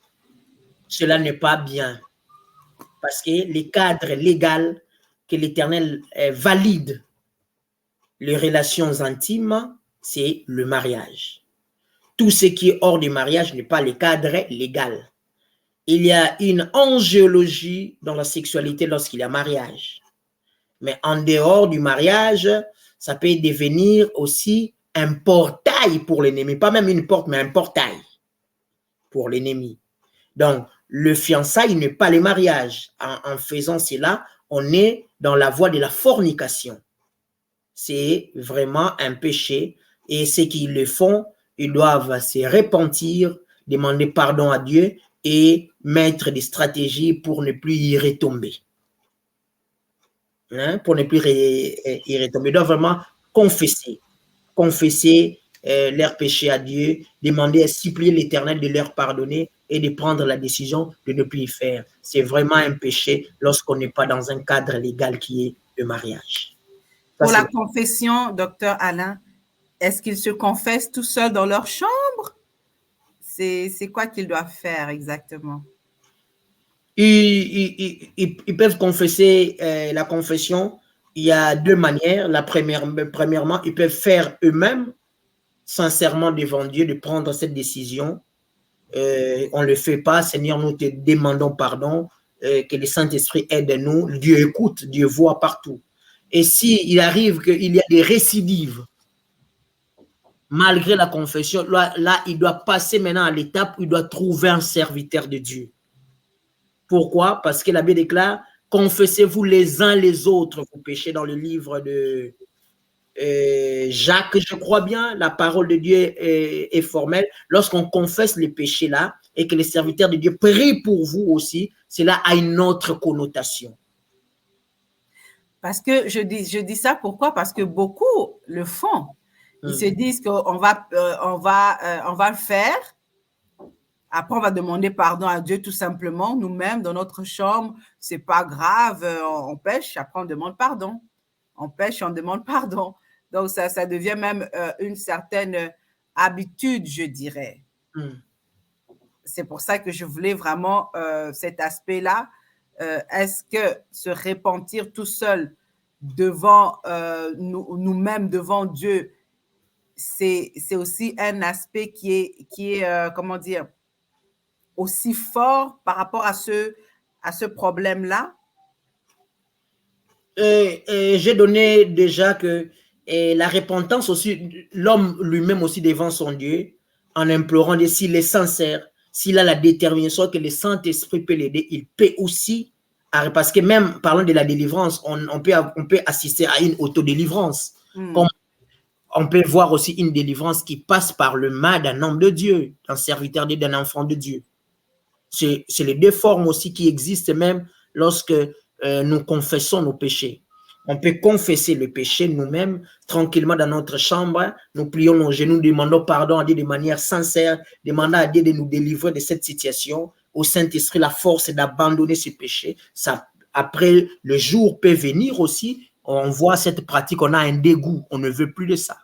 cela n'est pas bien. Parce que les cadres légaux que l'Éternel valide les relations intimes, c'est le mariage. Tout ce qui est hors du mariage n'est pas le cadre légal. Il y a une angéologie dans la sexualité lorsqu'il y a mariage. Mais en dehors du mariage, ça peut devenir aussi un portail pour l'ennemi. Pas même une porte, mais un portail pour l'ennemi. Donc, le fiançailles n'est pas le mariage. En faisant cela, on est dans la voie de la fornication. C'est vraiment un péché. Et ceux qui le font, ils doivent se repentir, demander pardon à Dieu et mettre des stratégies pour ne plus y retomber. Hein? Pour ne plus y retomber. Ils doivent vraiment confesser leurs péchés à Dieu, demander, supplier l'Éternel de leur pardonner et de prendre la décision de ne plus y faire. C'est vraiment un péché lorsqu'on n'est pas dans un cadre légal qui est le mariage. Pour la confession, docteur Alain, est-ce qu'ils se confessent tout seuls dans leur chambre? C'est quoi qu'ils doivent faire exactement? Ils peuvent confesser la confession. Il y a 2 manières. Premièrement, ils peuvent faire eux-mêmes, sincèrement devant Dieu, de prendre cette décision. On ne le fait pas. Seigneur, nous te demandons pardon, que le Saint-Esprit aide nous. Dieu écoute, Dieu voit partout. Et s'il arrive qu'il y a des récidives, malgré la confession, là, il doit passer maintenant à l'étape où il doit trouver un serviteur de Dieu. Pourquoi? Parce que la Bible déclare, confessez-vous les uns les autres vos péchés dans le livre de Jacques, je crois bien, la parole de Dieu est formelle. Lorsqu'on confesse les péchés là et que les serviteurs de Dieu prient pour vous aussi, cela a une autre connotation. Parce que je dis ça, pourquoi? Parce que beaucoup le font. Ils se disent qu'on va le faire. Après, on va demander pardon à Dieu tout simplement. Nous-mêmes, dans notre chambre, c'est pas grave, on pêche, après on demande pardon. On pêche, on demande pardon. Donc, ça devient même une certaine habitude, je dirais. C'est pour ça que je voulais vraiment cet aspect-là. Est-ce que se repentir tout seul devant nous-mêmes, devant Dieu, c'est aussi un aspect qui est comment dire, aussi fort par rapport à ce problème-là? J'ai donné déjà que la repentance aussi, l'homme lui-même aussi devant son Dieu, en implorant s'il est sincère, s'il a la détermination que le Saint-Esprit peut l'aider, il peut aussi, parce que même parlant de la délivrance, on peut assister à une autodélivrance. Comme on peut voir aussi une délivrance qui passe par le mal d'un homme de Dieu, d'un serviteur de Dieu, d'un enfant de Dieu. C'est les deux formes aussi qui existent même lorsque nous confessons nos péchés. On peut confesser le péché nous-mêmes, tranquillement dans notre chambre. Nous plions nos genoux, demandons pardon à Dieu de manière sincère, demandant à Dieu de nous délivrer de cette situation. Au Saint-Esprit, la force d'abandonner ce péché. Ça, après, le jour peut venir aussi. On voit cette pratique, on a un dégoût. On ne veut plus de ça.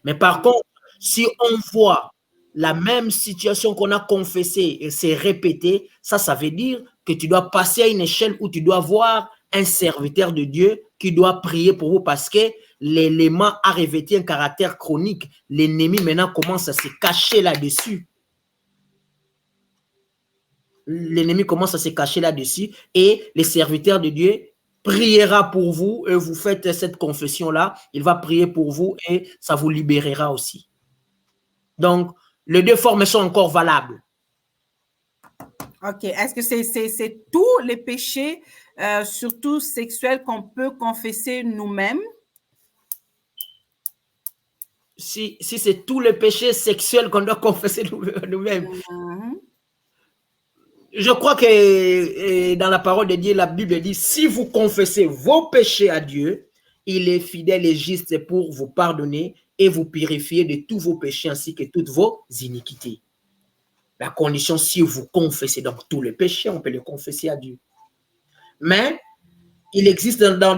Mais par contre, si on voit la même situation qu'on a confessée et c'est répété, ça veut dire que tu dois passer à une échelle où tu dois voir un serviteur de Dieu qui doit prier pour vous parce que l'élément a revêtu un caractère chronique. L'ennemi maintenant commence à se cacher là-dessus. L'ennemi commence à se cacher là-dessus et le serviteur de Dieu priera pour vous et vous faites cette confession-là. Il va prier pour vous et ça vous libérera aussi. Donc, les deux formes sont encore valables. OK. Est-ce que c'est tous les péchés, surtout sexuels, qu'on peut confesser nous-mêmes? Si c'est tous les péchés sexuels qu'on doit confesser nous-mêmes. Je crois que dans la parole de Dieu, la Bible dit, si vous confessez vos péchés à Dieu, il est fidèle et juste pour vous pardonner et vous purifier de tous vos péchés ainsi que toutes vos iniquités. La condition, si vous confessez donc tous les péchés, on peut les confesser à Dieu. Mais il existe dans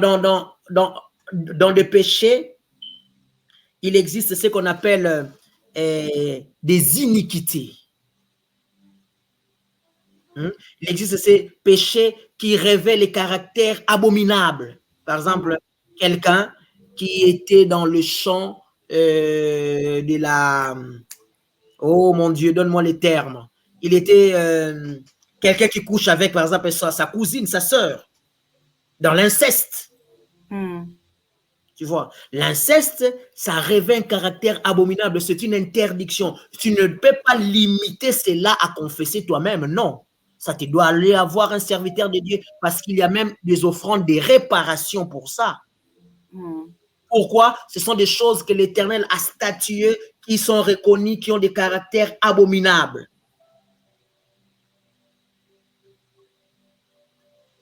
des péchés, il existe ce qu'on appelle des iniquités. Il existe ces péchés qui révèlent les caractères abominables. Par exemple, quelqu'un qui était dans le champ de la... Oh mon Dieu, donne-moi les termes. Il était quelqu'un qui couche avec, par exemple, sa cousine, sa sœur, dans l'inceste. Tu vois, l'inceste, ça révèle un caractère abominable. C'est une interdiction. Tu ne peux pas limiter cela à confesser toi-même, non. Ça, tu dois aller avoir un serviteur de Dieu parce qu'il y a même des offrandes, des réparations pour ça. Pourquoi? Ce sont des choses que l'Éternel a statuées, qui sont reconnues, qui ont des caractères abominables.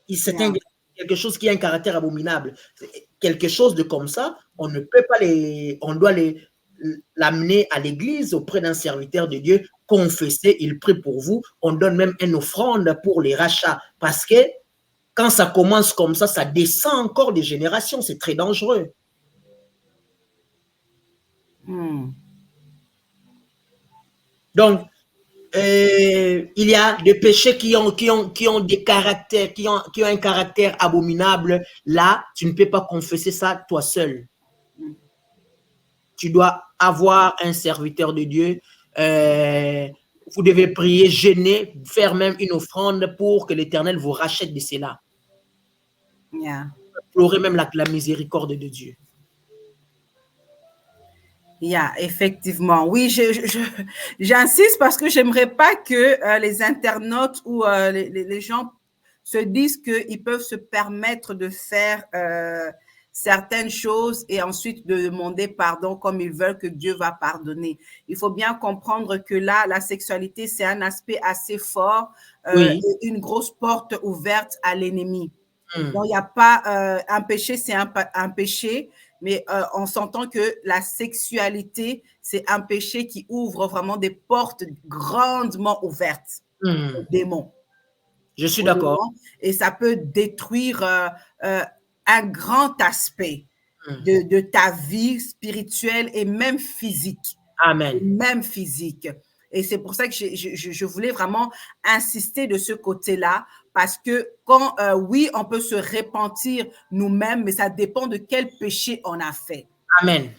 C'est quelque chose qui a un caractère abominable. Quelque chose de comme ça, on ne peut pas on doit l'amener à l'église auprès d'un serviteur de Dieu, confesser, il prie pour vous, on donne même une offrande pour les rachats, parce que quand ça commence comme ça descend encore des générations, c'est très dangereux. Donc, il y a des péchés qui ont des caractères, qui ont un caractère abominable. Là, tu ne peux pas confesser ça toi seul. Tu dois avoir un serviteur de Dieu. Vous devez prier, jeûner, faire même une offrande pour que l'Éternel vous rachète de cela. Implorer même la miséricorde de Dieu. Effectivement. Oui, j'insiste parce que j'aimerais pas que les internautes ou les gens se disent qu'ils peuvent se permettre de faire certaines choses et ensuite de demander pardon comme ils veulent que Dieu va pardonner. Il faut bien comprendre que là, la sexualité, c'est un aspect assez fort, et une grosse porte ouverte à l'ennemi. Donc, il n'y a pas un péché, c'est un péché, mais on s'entend que la sexualité, c'est un péché qui ouvre vraiment des portes grandement ouvertes aux démons. Je suis d'accord. Et ça peut détruire un grand aspect de ta vie spirituelle et même physique. Amen. Même physique. Et c'est pour ça que je voulais vraiment insister de ce côté-là, parce que quand, oui, on peut se repentir nous-mêmes, mais ça dépend de quel péché on a fait. Amen.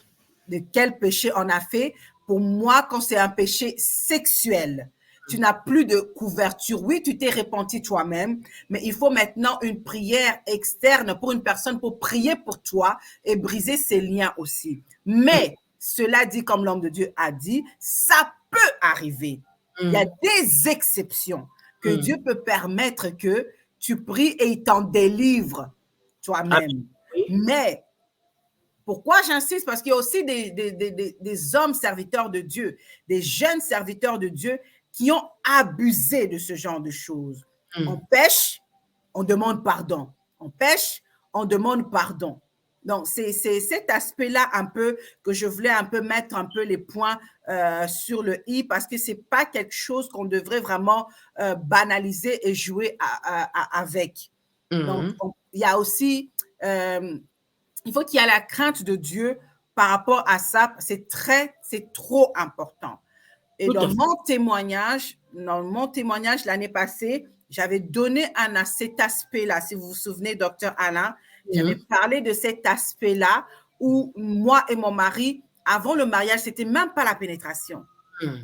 De quel péché on a fait. Pour moi, quand c'est un péché sexuel, tu n'as plus de couverture. Oui, tu t'es repenti toi-même, mais il faut maintenant une prière externe pour une personne pour prier pour toi et briser ses liens aussi. Mais cela dit, comme l'homme de Dieu a dit, ça peut arriver. Il y a des exceptions que Dieu peut permettre que tu pries et il t'en délivre toi-même. Mais pourquoi j'insiste? Parce qu'il y a aussi des hommes serviteurs de Dieu, des jeunes serviteurs de Dieu qui ont abusé de ce genre de choses. On pêche, on demande pardon. On pêche, on demande pardon. Donc, c'est cet aspect-là un peu que je voulais un peu mettre un peu les points sur le i parce que c'est pas quelque chose qu'on devrait vraiment banaliser et jouer avec. Donc, il y a aussi, il faut qu'il y ait la crainte de Dieu par rapport à ça. C'est trop important. Et dans mon témoignage l'année passée, j'avais donné cet aspect-là. Si vous vous souvenez, Dr. Alain, j'avais parlé de cet aspect-là où moi et mon mari, avant le mariage, c'était même pas la pénétration.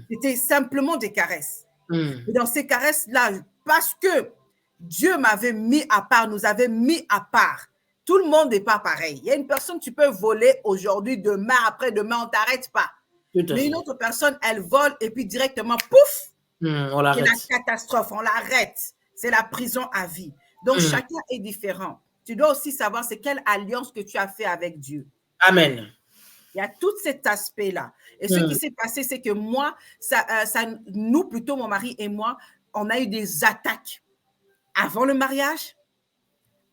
C'était simplement des caresses. Et dans ces caresses-là, parce que Dieu m'avait mis à part, nous avait mis à part. Tout le monde n'est pas pareil. Il y a une personne, tu peux voler aujourd'hui, demain, après-demain, on ne t'arrête pas. Mais une autre personne, elle vole et puis directement, pouf, on l'arrête. C'est la catastrophe, on l'arrête. C'est la prison à vie. Donc, chacun est différent. Tu dois aussi savoir c'est quelle alliance que tu as fait avec Dieu. Amen. Il y a tout cet aspect-là. Et ce qui s'est passé, c'est que moi, nous, plutôt mon mari et moi, on a eu des attaques avant le mariage,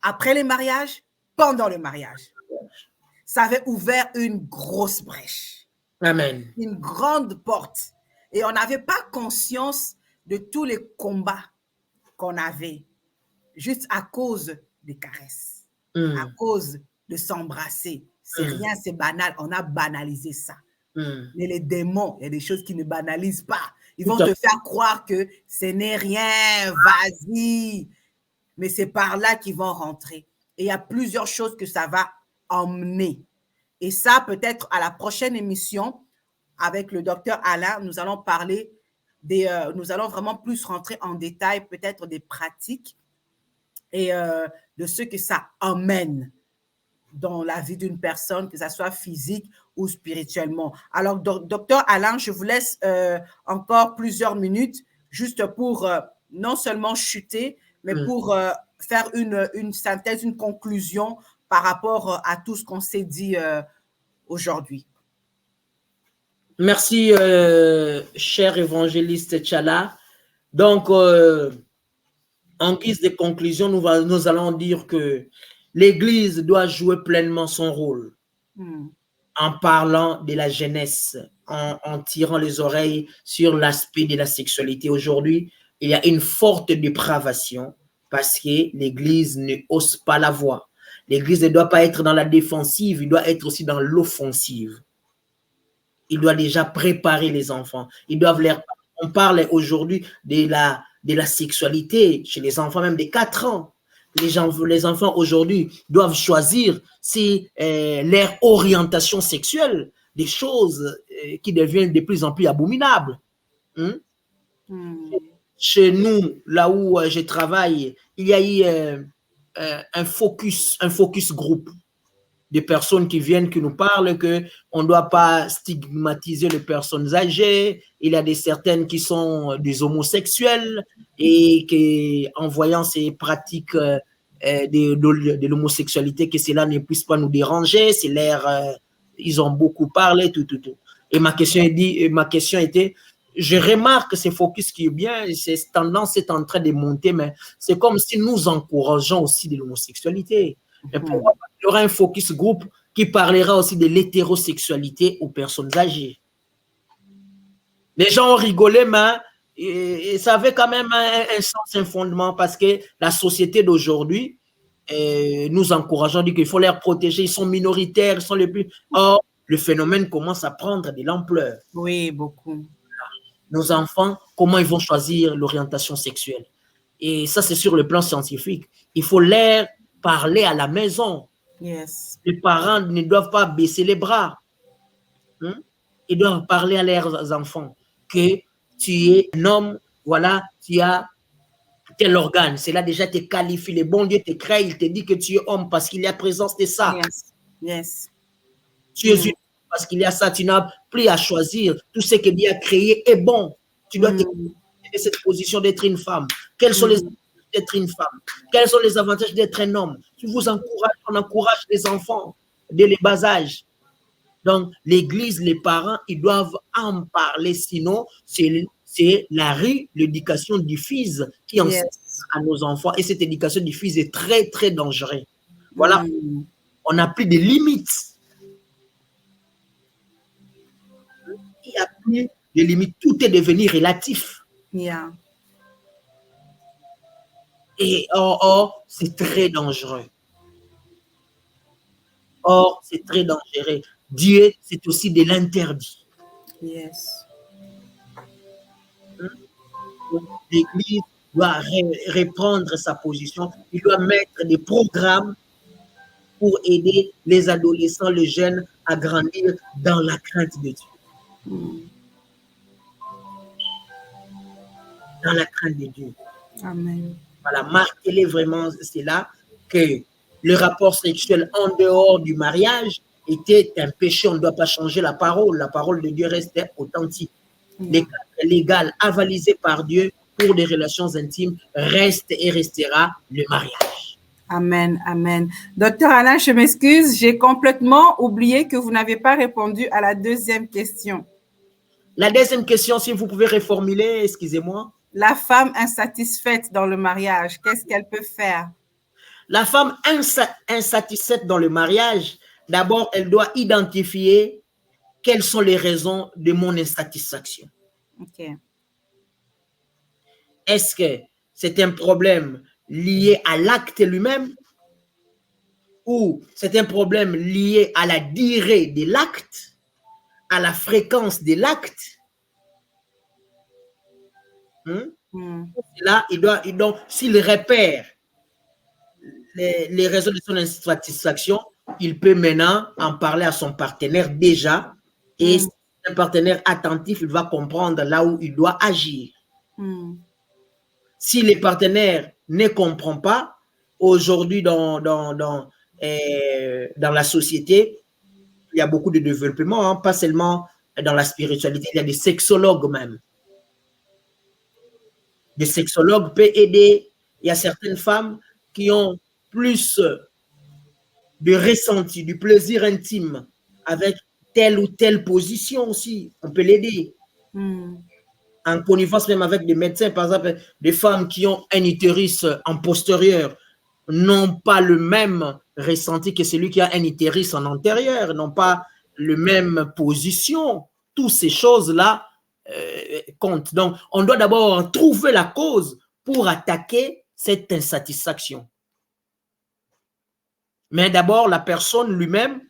après le mariage, pendant le mariage. Ça avait ouvert une grosse brèche. Amen. Une grande porte. Et on n'avait pas conscience de tous les combats qu'on avait, juste à cause des caresses, à cause de s'embrasser. C'est rien, c'est banal. On a banalisé ça. Mais les démons, il y a des choses qui ne banalisent pas. Ils vont te faire croire que ce n'est rien, vas-y. Mais c'est par là qu'ils vont rentrer. Et il y a plusieurs choses que ça va emmener. Et ça, peut-être à la prochaine émission, avec le docteur Alain, nous allons parler nous allons vraiment plus rentrer en détail, peut-être des pratiques et de ce que ça emmène dans la vie d'une personne, que ce soit physique ou spirituellement. Alors, docteur Alain, je vous laisse encore plusieurs minutes juste pour non seulement chuter, mais pour faire une synthèse, une conclusion par rapport à tout ce qu'on s'est dit aujourd'hui. Merci, cher évangéliste Tchala. Donc, en guise de conclusion, nous allons dire que l'Église doit jouer pleinement son rôle en parlant de la jeunesse, en tirant les oreilles sur l'aspect de la sexualité. Aujourd'hui, il y a une forte dépravation parce que l'Église ne ose pas la voir. L'Église ne doit pas être dans la défensive, il doit être aussi dans l'offensive. Il doit déjà préparer les enfants. On parle aujourd'hui de la sexualité chez les enfants, même de 4 ans. Les enfants aujourd'hui doivent choisir leur orientation sexuelle, des choses qui deviennent de plus en plus abominables. Chez nous, là où je travaille, il y a eu un focus group des personnes qui viennent, qui nous parlent qu'on ne doit pas stigmatiser les personnes âgées. Il y a certaines qui sont des homosexuels et qu'en voyant ces pratiques de l'homosexualité, que cela ne puisse pas nous déranger. C'est ils ont beaucoup parlé, tout. Et ma question était, je remarque ces focus qui est bien, cette tendance est en train de monter, mais c'est comme si nous encourageons aussi de l'homosexualité. Mais pourquoi il y aura un focus group qui parlera aussi de l'hétérosexualité aux personnes âgées? Les gens ont rigolé, mais et ça avait quand même un sens, un fondement, parce que la société d'aujourd'hui, nous encourageons, dit qu'il faut les protéger, ils sont minoritaires, ils sont les plus... Or, le phénomène commence à prendre de l'ampleur. Oui, beaucoup. Nos enfants, comment ils vont choisir l'orientation sexuelle? Et ça, c'est sur le plan scientifique. Il faut leur parler à la maison. Yes. Les parents ne doivent pas baisser les bras. Ils doivent parler à leurs enfants que tu es un homme, voilà, tu as tel organe. Cela déjà te qualifie. Le bon Dieu te crée, il te dit que tu es homme parce qu'il y a présence de ça. Yes. Tu es une parce qu'il y a ça. Tu n'as plus à choisir. Tout ce que Dieu a créé est bon. Tu dois te de cette position d'être une femme. Quels sont les avantages d'être une femme? Quels sont les avantages d'être un homme? On encourage les enfants dès le bas âge. Donc, l'Église, les parents, ils doivent en parler, sinon, c'est l'éducation diffuse qui enseigne à nos enfants. Et cette éducation diffuse est très, très dangereuse. Voilà, on n'a plus de limites. Il n'y a plus de limites. Tout est devenu relatif. Yeah. Et or, c'est très dangereux. Or, c'est très dangereux. Dieu, c'est aussi de l'interdit. Yes. L'Église doit reprendre sa position. Il doit mettre des programmes pour aider les adolescents, les jeunes à grandir dans la crainte de Dieu. Dans la crainte de Dieu. Amen. Voilà, marquez-les vraiment, c'est là que le rapport sexuel en dehors du mariage était un péché. On ne doit pas changer la parole. La parole de Dieu reste authentique. Les cadres légaux avalisés par Dieu pour des relations intimes reste et restera le mariage. Amen, amen. Docteur Alain, je m'excuse, j'ai complètement oublié que vous n'avez pas répondu à la deuxième question. La deuxième question, si vous pouvez reformuler, excusez-moi. La femme insatisfaite dans le mariage, qu'est-ce qu'elle peut faire? La femme insatisfaite dans le mariage, d'abord, elle doit identifier quelles sont les raisons de mon insatisfaction. Okay. Est-ce que c'est un problème lié à l'acte lui-même ou c'est un problème lié à la durée de l'acte, à la fréquence de l'acte? Là, donc, s'il repère les raisons de son insatisfaction, il peut maintenant en parler à son partenaire déjà. Et si c'est un partenaire attentif, il va comprendre là où il doit agir. Si les partenaires ne comprennent pas, aujourd'hui dans la société, il y a beaucoup de développement, hein, pas seulement dans la spiritualité, il y a des sexologues même. Des sexologues peuvent aider. Il y a certaines femmes qui ont plus de ressenti, du plaisir intime avec telle ou telle position aussi. On peut l'aider. En connivence même avec des médecins, par exemple, des femmes qui ont un utérus en postérieur n'ont pas le même ressenti que celui qui a un utérus en antérieur, n'ont pas la même position. Toutes ces choses-là comptent. Donc, on doit d'abord trouver la cause pour attaquer cette insatisfaction. Mais d'abord, la personne lui-même,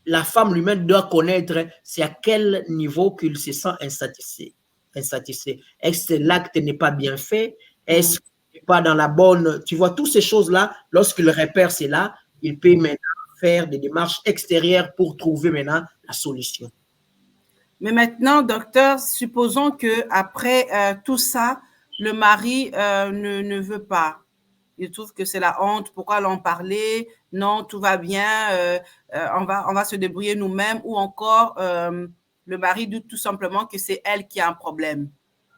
la femme lui-même doit connaître c'est à quel niveau qu'il se sent insatisfait. Est-ce que l'acte n'est pas bien fait? Est-ce qu'il n'est pas dans la bonne... Tu vois, toutes ces choses-là, lorsqu'il repère cela, il peut maintenant faire des démarches extérieures pour trouver maintenant la solution. Mais maintenant, docteur, supposons qu'après tout ça, le mari ne veut pas. Il trouve que c'est la honte, pourquoi l'en parler? Non, tout va bien, on va se débrouiller nous-mêmes. Ou encore, le mari doute tout simplement que c'est elle qui a un problème.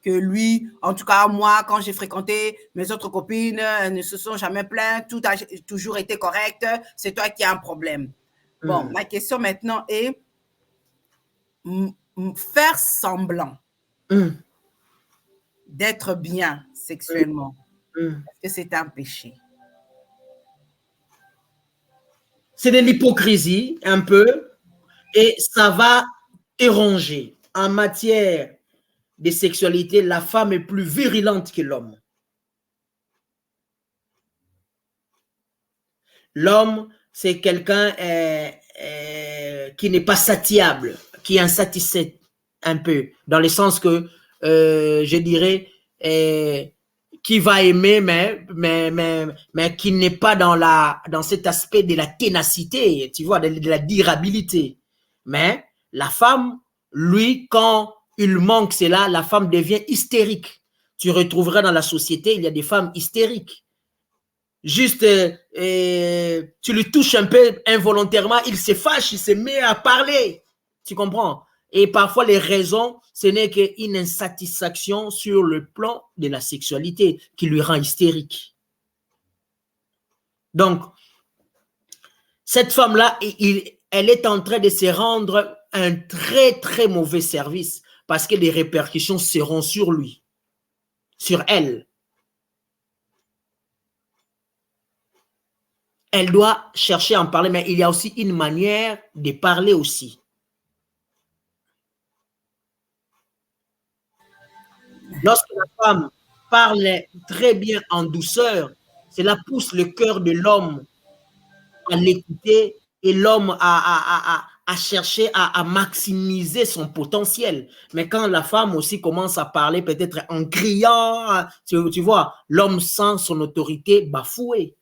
Que lui, en tout cas moi, quand j'ai fréquenté mes autres copines, elles ne se sont jamais plaintes, tout a toujours été correct, c'est toi qui as un problème. Bon, ma question maintenant est faire semblant d'être bien sexuellement. Est-ce que c'est un péché? C'est de l'hypocrisie, un peu, et ça va déranger. En matière de sexualité, la femme est plus virulente que l'homme. L'homme, c'est quelqu'un qui n'est pas satiable, qui est insatisfait un peu, dans le sens que, je dirais, qui va aimer, mais qui n'est pas dans cet aspect de la ténacité, tu vois, de la durabilité. Mais la femme, lui, quand il manque cela, la femme devient hystérique. Tu retrouveras dans la société, il y a des femmes hystériques. Juste, tu lui touches un peu involontairement, il se fâche, il se met à parler. Tu comprends? Et parfois, les raisons, ce n'est qu'une insatisfaction sur le plan de la sexualité qui lui rend hystérique. Donc, cette femme-là, elle est en train de se rendre un très, très mauvais service parce que les répercussions seront sur lui, sur elle. Elle doit chercher à en parler, mais il y a aussi une manière de parler aussi. Lorsque la femme parle très bien en douceur, cela pousse le cœur de l'homme à l'écouter et l'homme à chercher à maximiser son potentiel. Mais quand la femme aussi commence à parler peut-être en criant, tu vois, l'homme sent son autorité bafouée.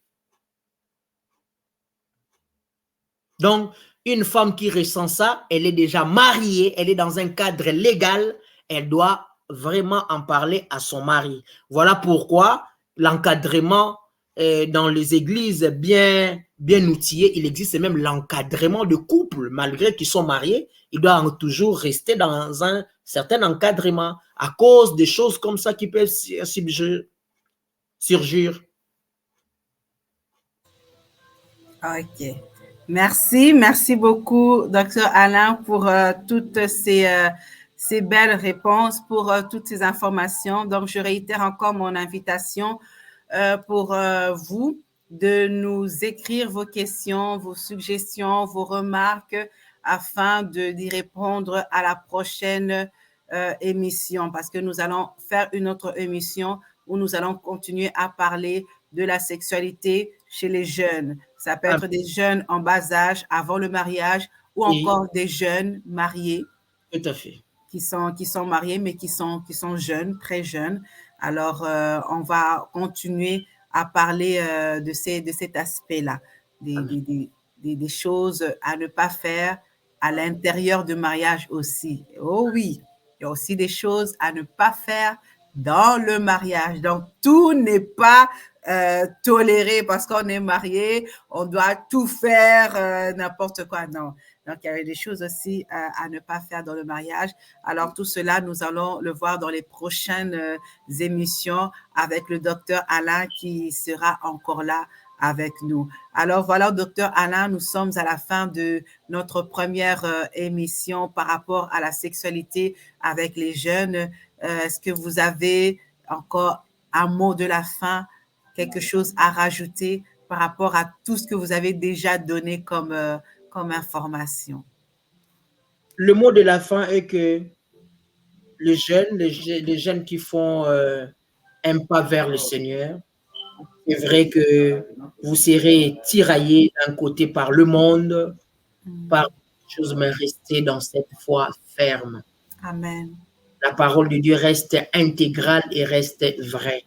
Donc, une femme qui ressent ça, elle est déjà mariée, elle est dans un cadre légal, elle doit vraiment en parler à son mari. Voilà pourquoi l'encadrement dans les églises bien outillées, il existe même l'encadrement de couple. Malgré qu'ils sont mariés, ils doivent toujours rester dans un certain encadrement à cause des choses comme ça qui peuvent surgir. Ok. Merci beaucoup, Dr. Alain, pour toutes ces belles réponses, pour toutes ces informations. Donc, je réitère encore mon invitation pour vous de nous écrire vos questions, vos suggestions, vos remarques afin d'y répondre à la prochaine émission, parce que nous allons faire une autre émission où nous allons continuer à parler de la sexualité chez les jeunes. Ça peut être des jeunes en bas âge, avant le mariage, ou encore des jeunes mariés. Tout à fait. Qui sont mariés, mais qui sont jeunes, très jeunes. Alors, on va continuer à parler de cet aspect-là, des choses à ne pas faire à l'intérieur du mariage aussi. Oh oui, il y a aussi des choses à ne pas faire dans le mariage. Donc, tout n'est pas toléré parce qu'on est marié, on doit tout faire, n'importe quoi. Non. Donc, il y avait des choses aussi à ne pas faire dans le mariage. Alors, tout cela, nous allons le voir dans les prochaines émissions avec le docteur Alain qui sera encore là avec nous. Alors, voilà, docteur Alain, nous sommes à la fin de notre première émission par rapport à la sexualité avec les jeunes. Est-ce que vous avez encore un mot de la fin, quelque chose à rajouter par rapport à tout ce que vous avez déjà donné comme information? Le mot de la fin est que les jeunes qui font un pas vers le Seigneur, c'est vrai que vous serez tiraillés d'un côté par le monde, par des choses, mais restez dans cette foi ferme. Amen. La parole de Dieu reste intégrale et reste vraie.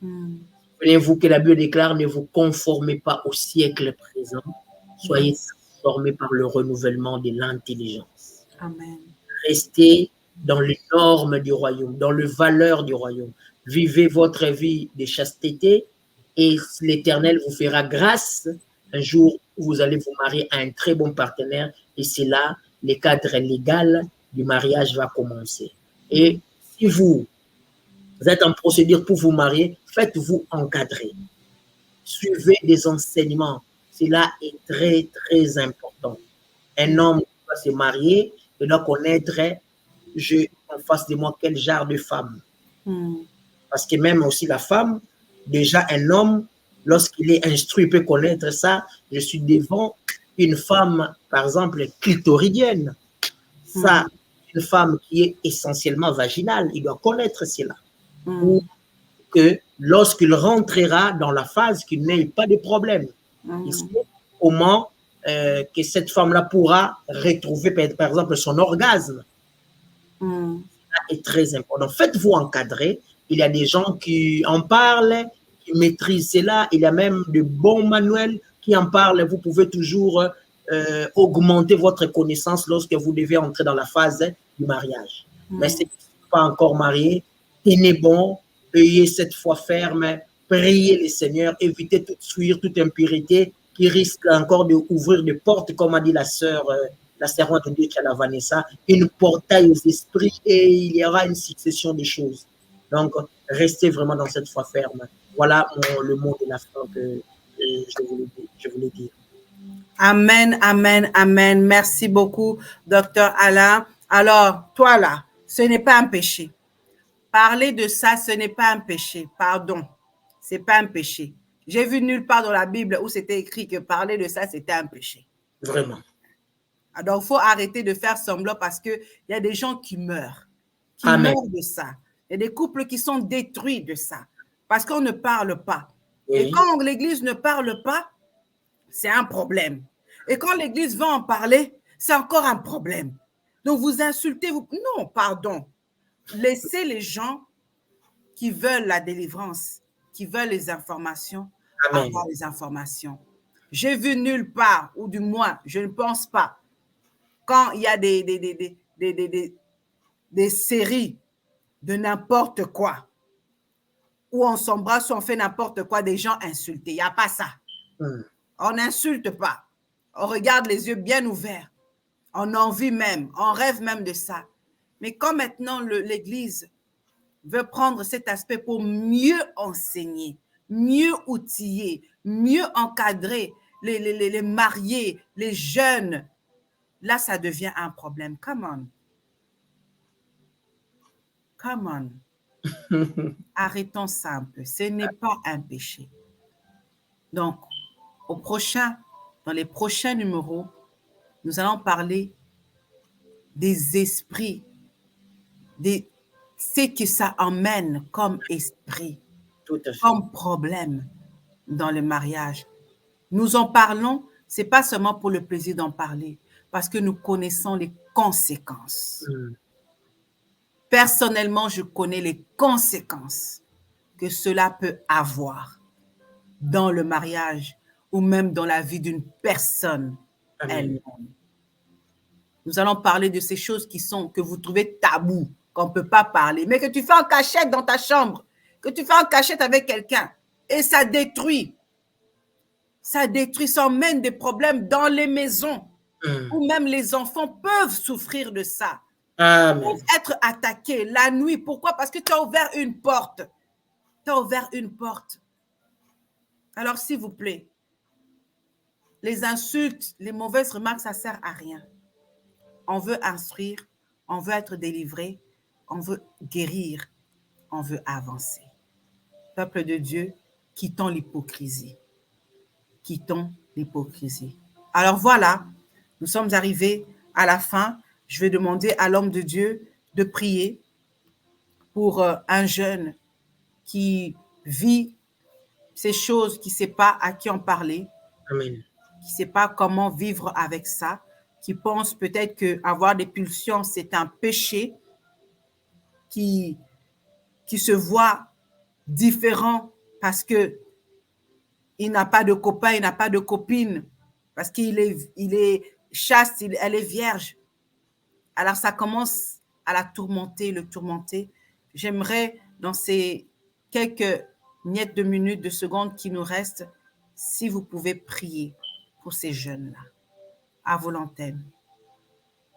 Souvenez-vous que la Bible déclare, ne vous conformez pas au siècle présent, soyez transformés par le renouvellement de l'intelligence. Amen. Restez dans les normes du royaume, dans les valeurs du royaume. Vivez votre vie de chasteté et l'Éternel vous fera grâce un jour où vous allez vous marier à un très bon partenaire et c'est là le cadre légal du mariage va commencer. Et si vous êtes en procédure pour vous marier, faites-vous encadrer. Suivez des enseignements. Cela est très, très important. Un homme qui va se marier, il doit connaître, j'ai en face de moi quel genre de femme. Parce que même aussi la femme, déjà un homme, lorsqu'il est instruit, il peut connaître ça. Je suis devant une femme, par exemple, clitoridienne. Ça, une femme qui est essentiellement vaginale, il doit connaître cela. Pour que lorsqu'il rentrera dans la phase, qu'il n'ait pas de problème. Il sait comment que cette femme-là pourra retrouver, par exemple, son orgasme. Ça est très important. Faites-vous encadrer. Il y a des gens qui en parlent, qui maîtrisent cela. Il y a même de bons manuels qui en parlent. Vous pouvez toujours augmenter votre connaissance lorsque vous devez entrer dans la phase du mariage. Mais si vous n'êtes pas encore marié, tenez bon, ayez cette foi ferme, priez le Seigneur, évitez toute souillure, toute impurité qui risque encore d'ouvrir des portes, comme a dit la sœur, la servante de Dieu, la Vanessa, une portail aux esprits et il y aura une succession de choses. Donc, restez vraiment dans cette foi ferme. Voilà le mot de la fin que je voulais dire. Amen, amen, amen. Merci beaucoup, docteur Alain. Alors, toi là, Ce n'est pas un péché. Parler de ça, ce n'est pas un péché. Pardon, ce n'est pas un péché. J'ai vu nulle part dans la Bible où c'était écrit que parler de ça, c'était un péché. Vraiment. Alors, il faut arrêter de faire semblant parce qu'il y a des gens qui meurent de ça. Il y a des couples qui sont détruits de ça parce qu'on ne parle pas. Oui. Et quand l'Église ne parle pas, c'est un problème. Et quand l'Église va en parler, c'est encore un problème. Donc, vous insultez, vous... Non, pardon. Laissez les gens qui veulent la délivrance, qui veulent les informations, avoir les informations. J'ai vu nulle part, ou du moins, je ne pense pas, quand il y a des séries de n'importe quoi, où on s'embrasse, on fait n'importe quoi, des gens insultés. Il n'y a pas ça. On n'insulte pas. On regarde les yeux bien ouverts. On en vit même, on rêve même de ça. Mais quand maintenant l'Église veut prendre cet aspect pour mieux enseigner, mieux outiller, mieux encadrer les mariés, les jeunes, là, ça devient un problème. Come on. Come on. Arrêtons ça un peu. Ce n'est pas un péché. Donc, dans les prochains numéros, nous allons parler des esprits, ce que ça emmène comme esprit, comme problème dans le mariage. Nous en parlons, ce n'est pas seulement pour le plaisir d'en parler, parce que nous connaissons les conséquences. Personnellement, je connais les conséquences que cela peut avoir dans le mariage ou même dans la vie d'une personne elle-même. Nous allons parler de ces choses que vous trouvez tabous, qu'on ne peut pas parler, mais que tu fais en cachette dans ta chambre, que tu fais en cachette avec quelqu'un, et ça détruit. Ça détruit, ça emmène des problèmes dans les maisons, où même les enfants peuvent souffrir de ça. Ils peuvent être attaqués la nuit. Pourquoi? Parce que tu as ouvert une porte. Tu as ouvert une porte. Alors, s'il vous plaît, les insultes, les mauvaises remarques, ça ne sert à rien. On veut instruire, on veut être délivré, on veut guérir, on veut avancer. Peuple de Dieu, quittons l'hypocrisie. Quittons l'hypocrisie. Alors voilà, nous sommes arrivés à la fin. Je vais demander à l'homme de Dieu de prier pour un jeune qui vit ces choses, qui ne sait pas à qui en parler, Amen. qui ne sait pas comment vivre avec ça, qui pense peut-être qu'avoir des pulsions, c'est un péché, qui se voit différent parce qu'il n'a pas de copain, il n'a pas de copine, parce qu'il est chaste, elle est vierge. Alors, ça commence à la tourmenter, le tourmenter. J'aimerais, dans ces quelques miettes de minutes, de secondes qui nous restent, si vous pouvez prier pour ces jeunes-là, à vos antennes.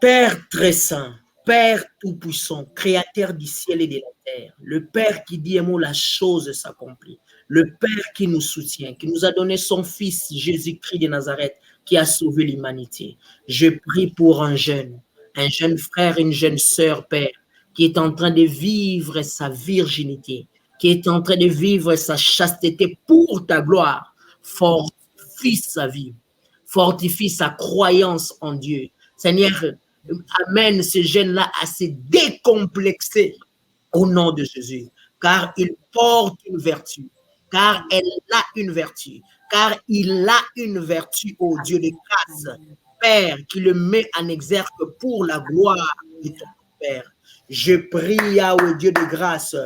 Père très saint, Père tout-puissant, créateur du ciel et de la terre, le Père qui dit un mot, la chose s'accomplit, le Père qui nous soutient, qui nous a donné son Fils Jésus-Christ de Nazareth, qui a sauvé l'humanité. Je prie pour un jeune frère, une jeune sœur, Père, qui est en train de vivre sa virginité, qui est en train de vivre sa chasteté pour ta gloire. Fortifie sa vie, fortifie sa croyance en Dieu. Seigneur, amène ces jeunes-là à se décomplexer au nom de Jésus, car il porte une vertu, car elle a une vertu, car il a une vertu, ô Dieu de grâce, Père, qui le met en exergue pour la gloire de ton Père. Je prie, Yahweh, Dieu de grâce,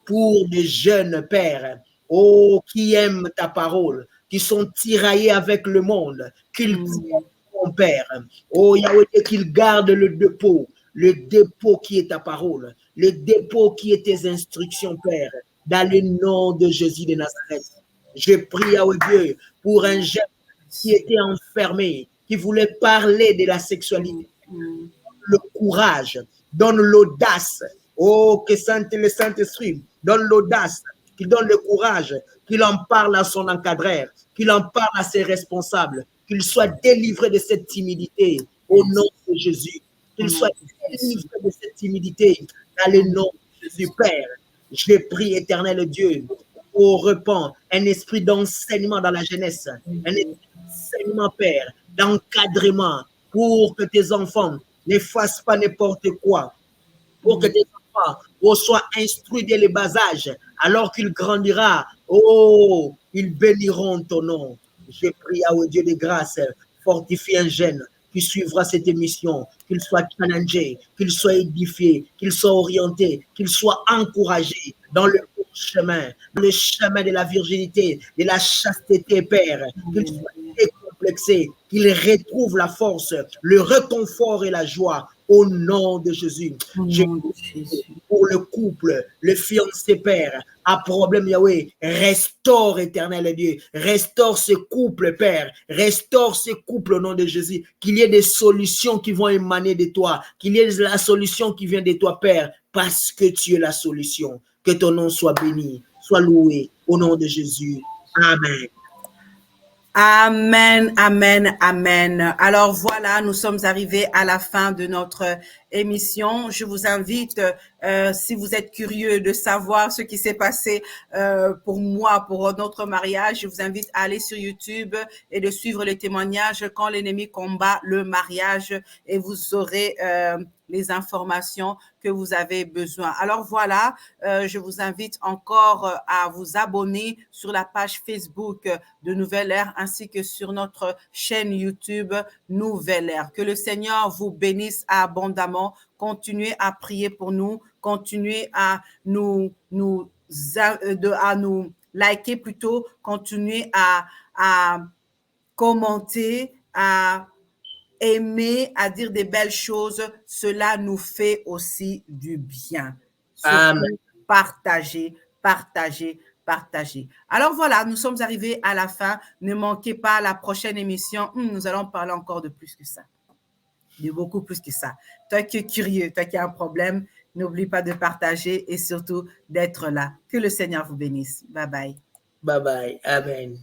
pour des jeunes pères, oh, qui aiment ta parole, qui sont tiraillés avec le monde, qu'ils mon Père, oh Yahweh, qu'ils gardent le dépôt qui est ta parole, le dépôt qui est tes instructions, Père, dans le nom de Jésus de Nazareth. Je prie, Yahweh Dieu, pour un jeune qui était enfermé, qui voulait parler de la sexualité. Le courage, donne l'audace. Oh, que le Saint-Esprit donne l'audace, qu'il donne le courage, qu'il en parle à son encadreur, qu'il en parle à ses responsables, qu'il soit délivré de cette timidité au nom de Jésus. qu'il soit délivré de cette timidité. Dans le nom de Jésus, Père, je prie, éternel Dieu, pour répandre un esprit d'enseignement dans la jeunesse, un esprit d'enseignement, Père, d'encadrement, pour que tes enfants ne fassent pas n'importe quoi, pour que tes enfants soient instruits dès le bas âge, alors qu'il grandira, oh, ils béniront ton nom. Je prie à Dieu de grâce, fortifie un jeune qui suivra cette émission, qu'il soit challengé, qu'il soit édifié, qu'il soit orienté, qu'il soit encouragé dans le bon chemin, le chemin de la virginité, de la chasteté, Père, qu'il soit décomplexé, qu'il retrouve la force, le réconfort et la joie au nom de Jésus. Je prie pour le couple, le fiancé, Père, à problème, Yahweh, restaure, éternel Dieu, restaure ce couple, Père, restaure ce couple au nom de Jésus, qu'il y ait des solutions qui vont émaner de toi, qu'il y ait la solution qui vient de toi, Père, parce que tu es la solution. Que ton nom soit béni, soit loué au nom de Jésus. Amen. Amen, amen, amen. Alors voilà, nous sommes arrivés à la fin de notre émission. Je vous invite, si vous êtes curieux de savoir ce qui s'est passé pour moi, pour notre mariage, je vous invite à aller sur YouTube et de suivre les témoignages quand l'ennemi combat le mariage et vous aurez les informations que vous avez besoin. Alors voilà, je vous invite encore à vous abonner sur la page Facebook de Nouvelle Ère ainsi que sur notre chaîne YouTube Nouvelle Ère. Que le Seigneur vous bénisse abondamment. Continuez à prier pour nous. Continuez à nous liker plutôt. Continuez à commenter, à aimer, à dire des belles choses, cela nous fait aussi du bien. Surtout, partagez, partagez, partagez. Alors voilà, nous sommes arrivés à la fin. Ne manquez pas la prochaine émission. Nous allons parler encore de plus que ça. De beaucoup plus que ça. Toi qui es curieux, toi qui as un problème, n'oublie pas de partager et surtout d'être là. Que le Seigneur vous bénisse. Bye bye. Bye bye. Amen.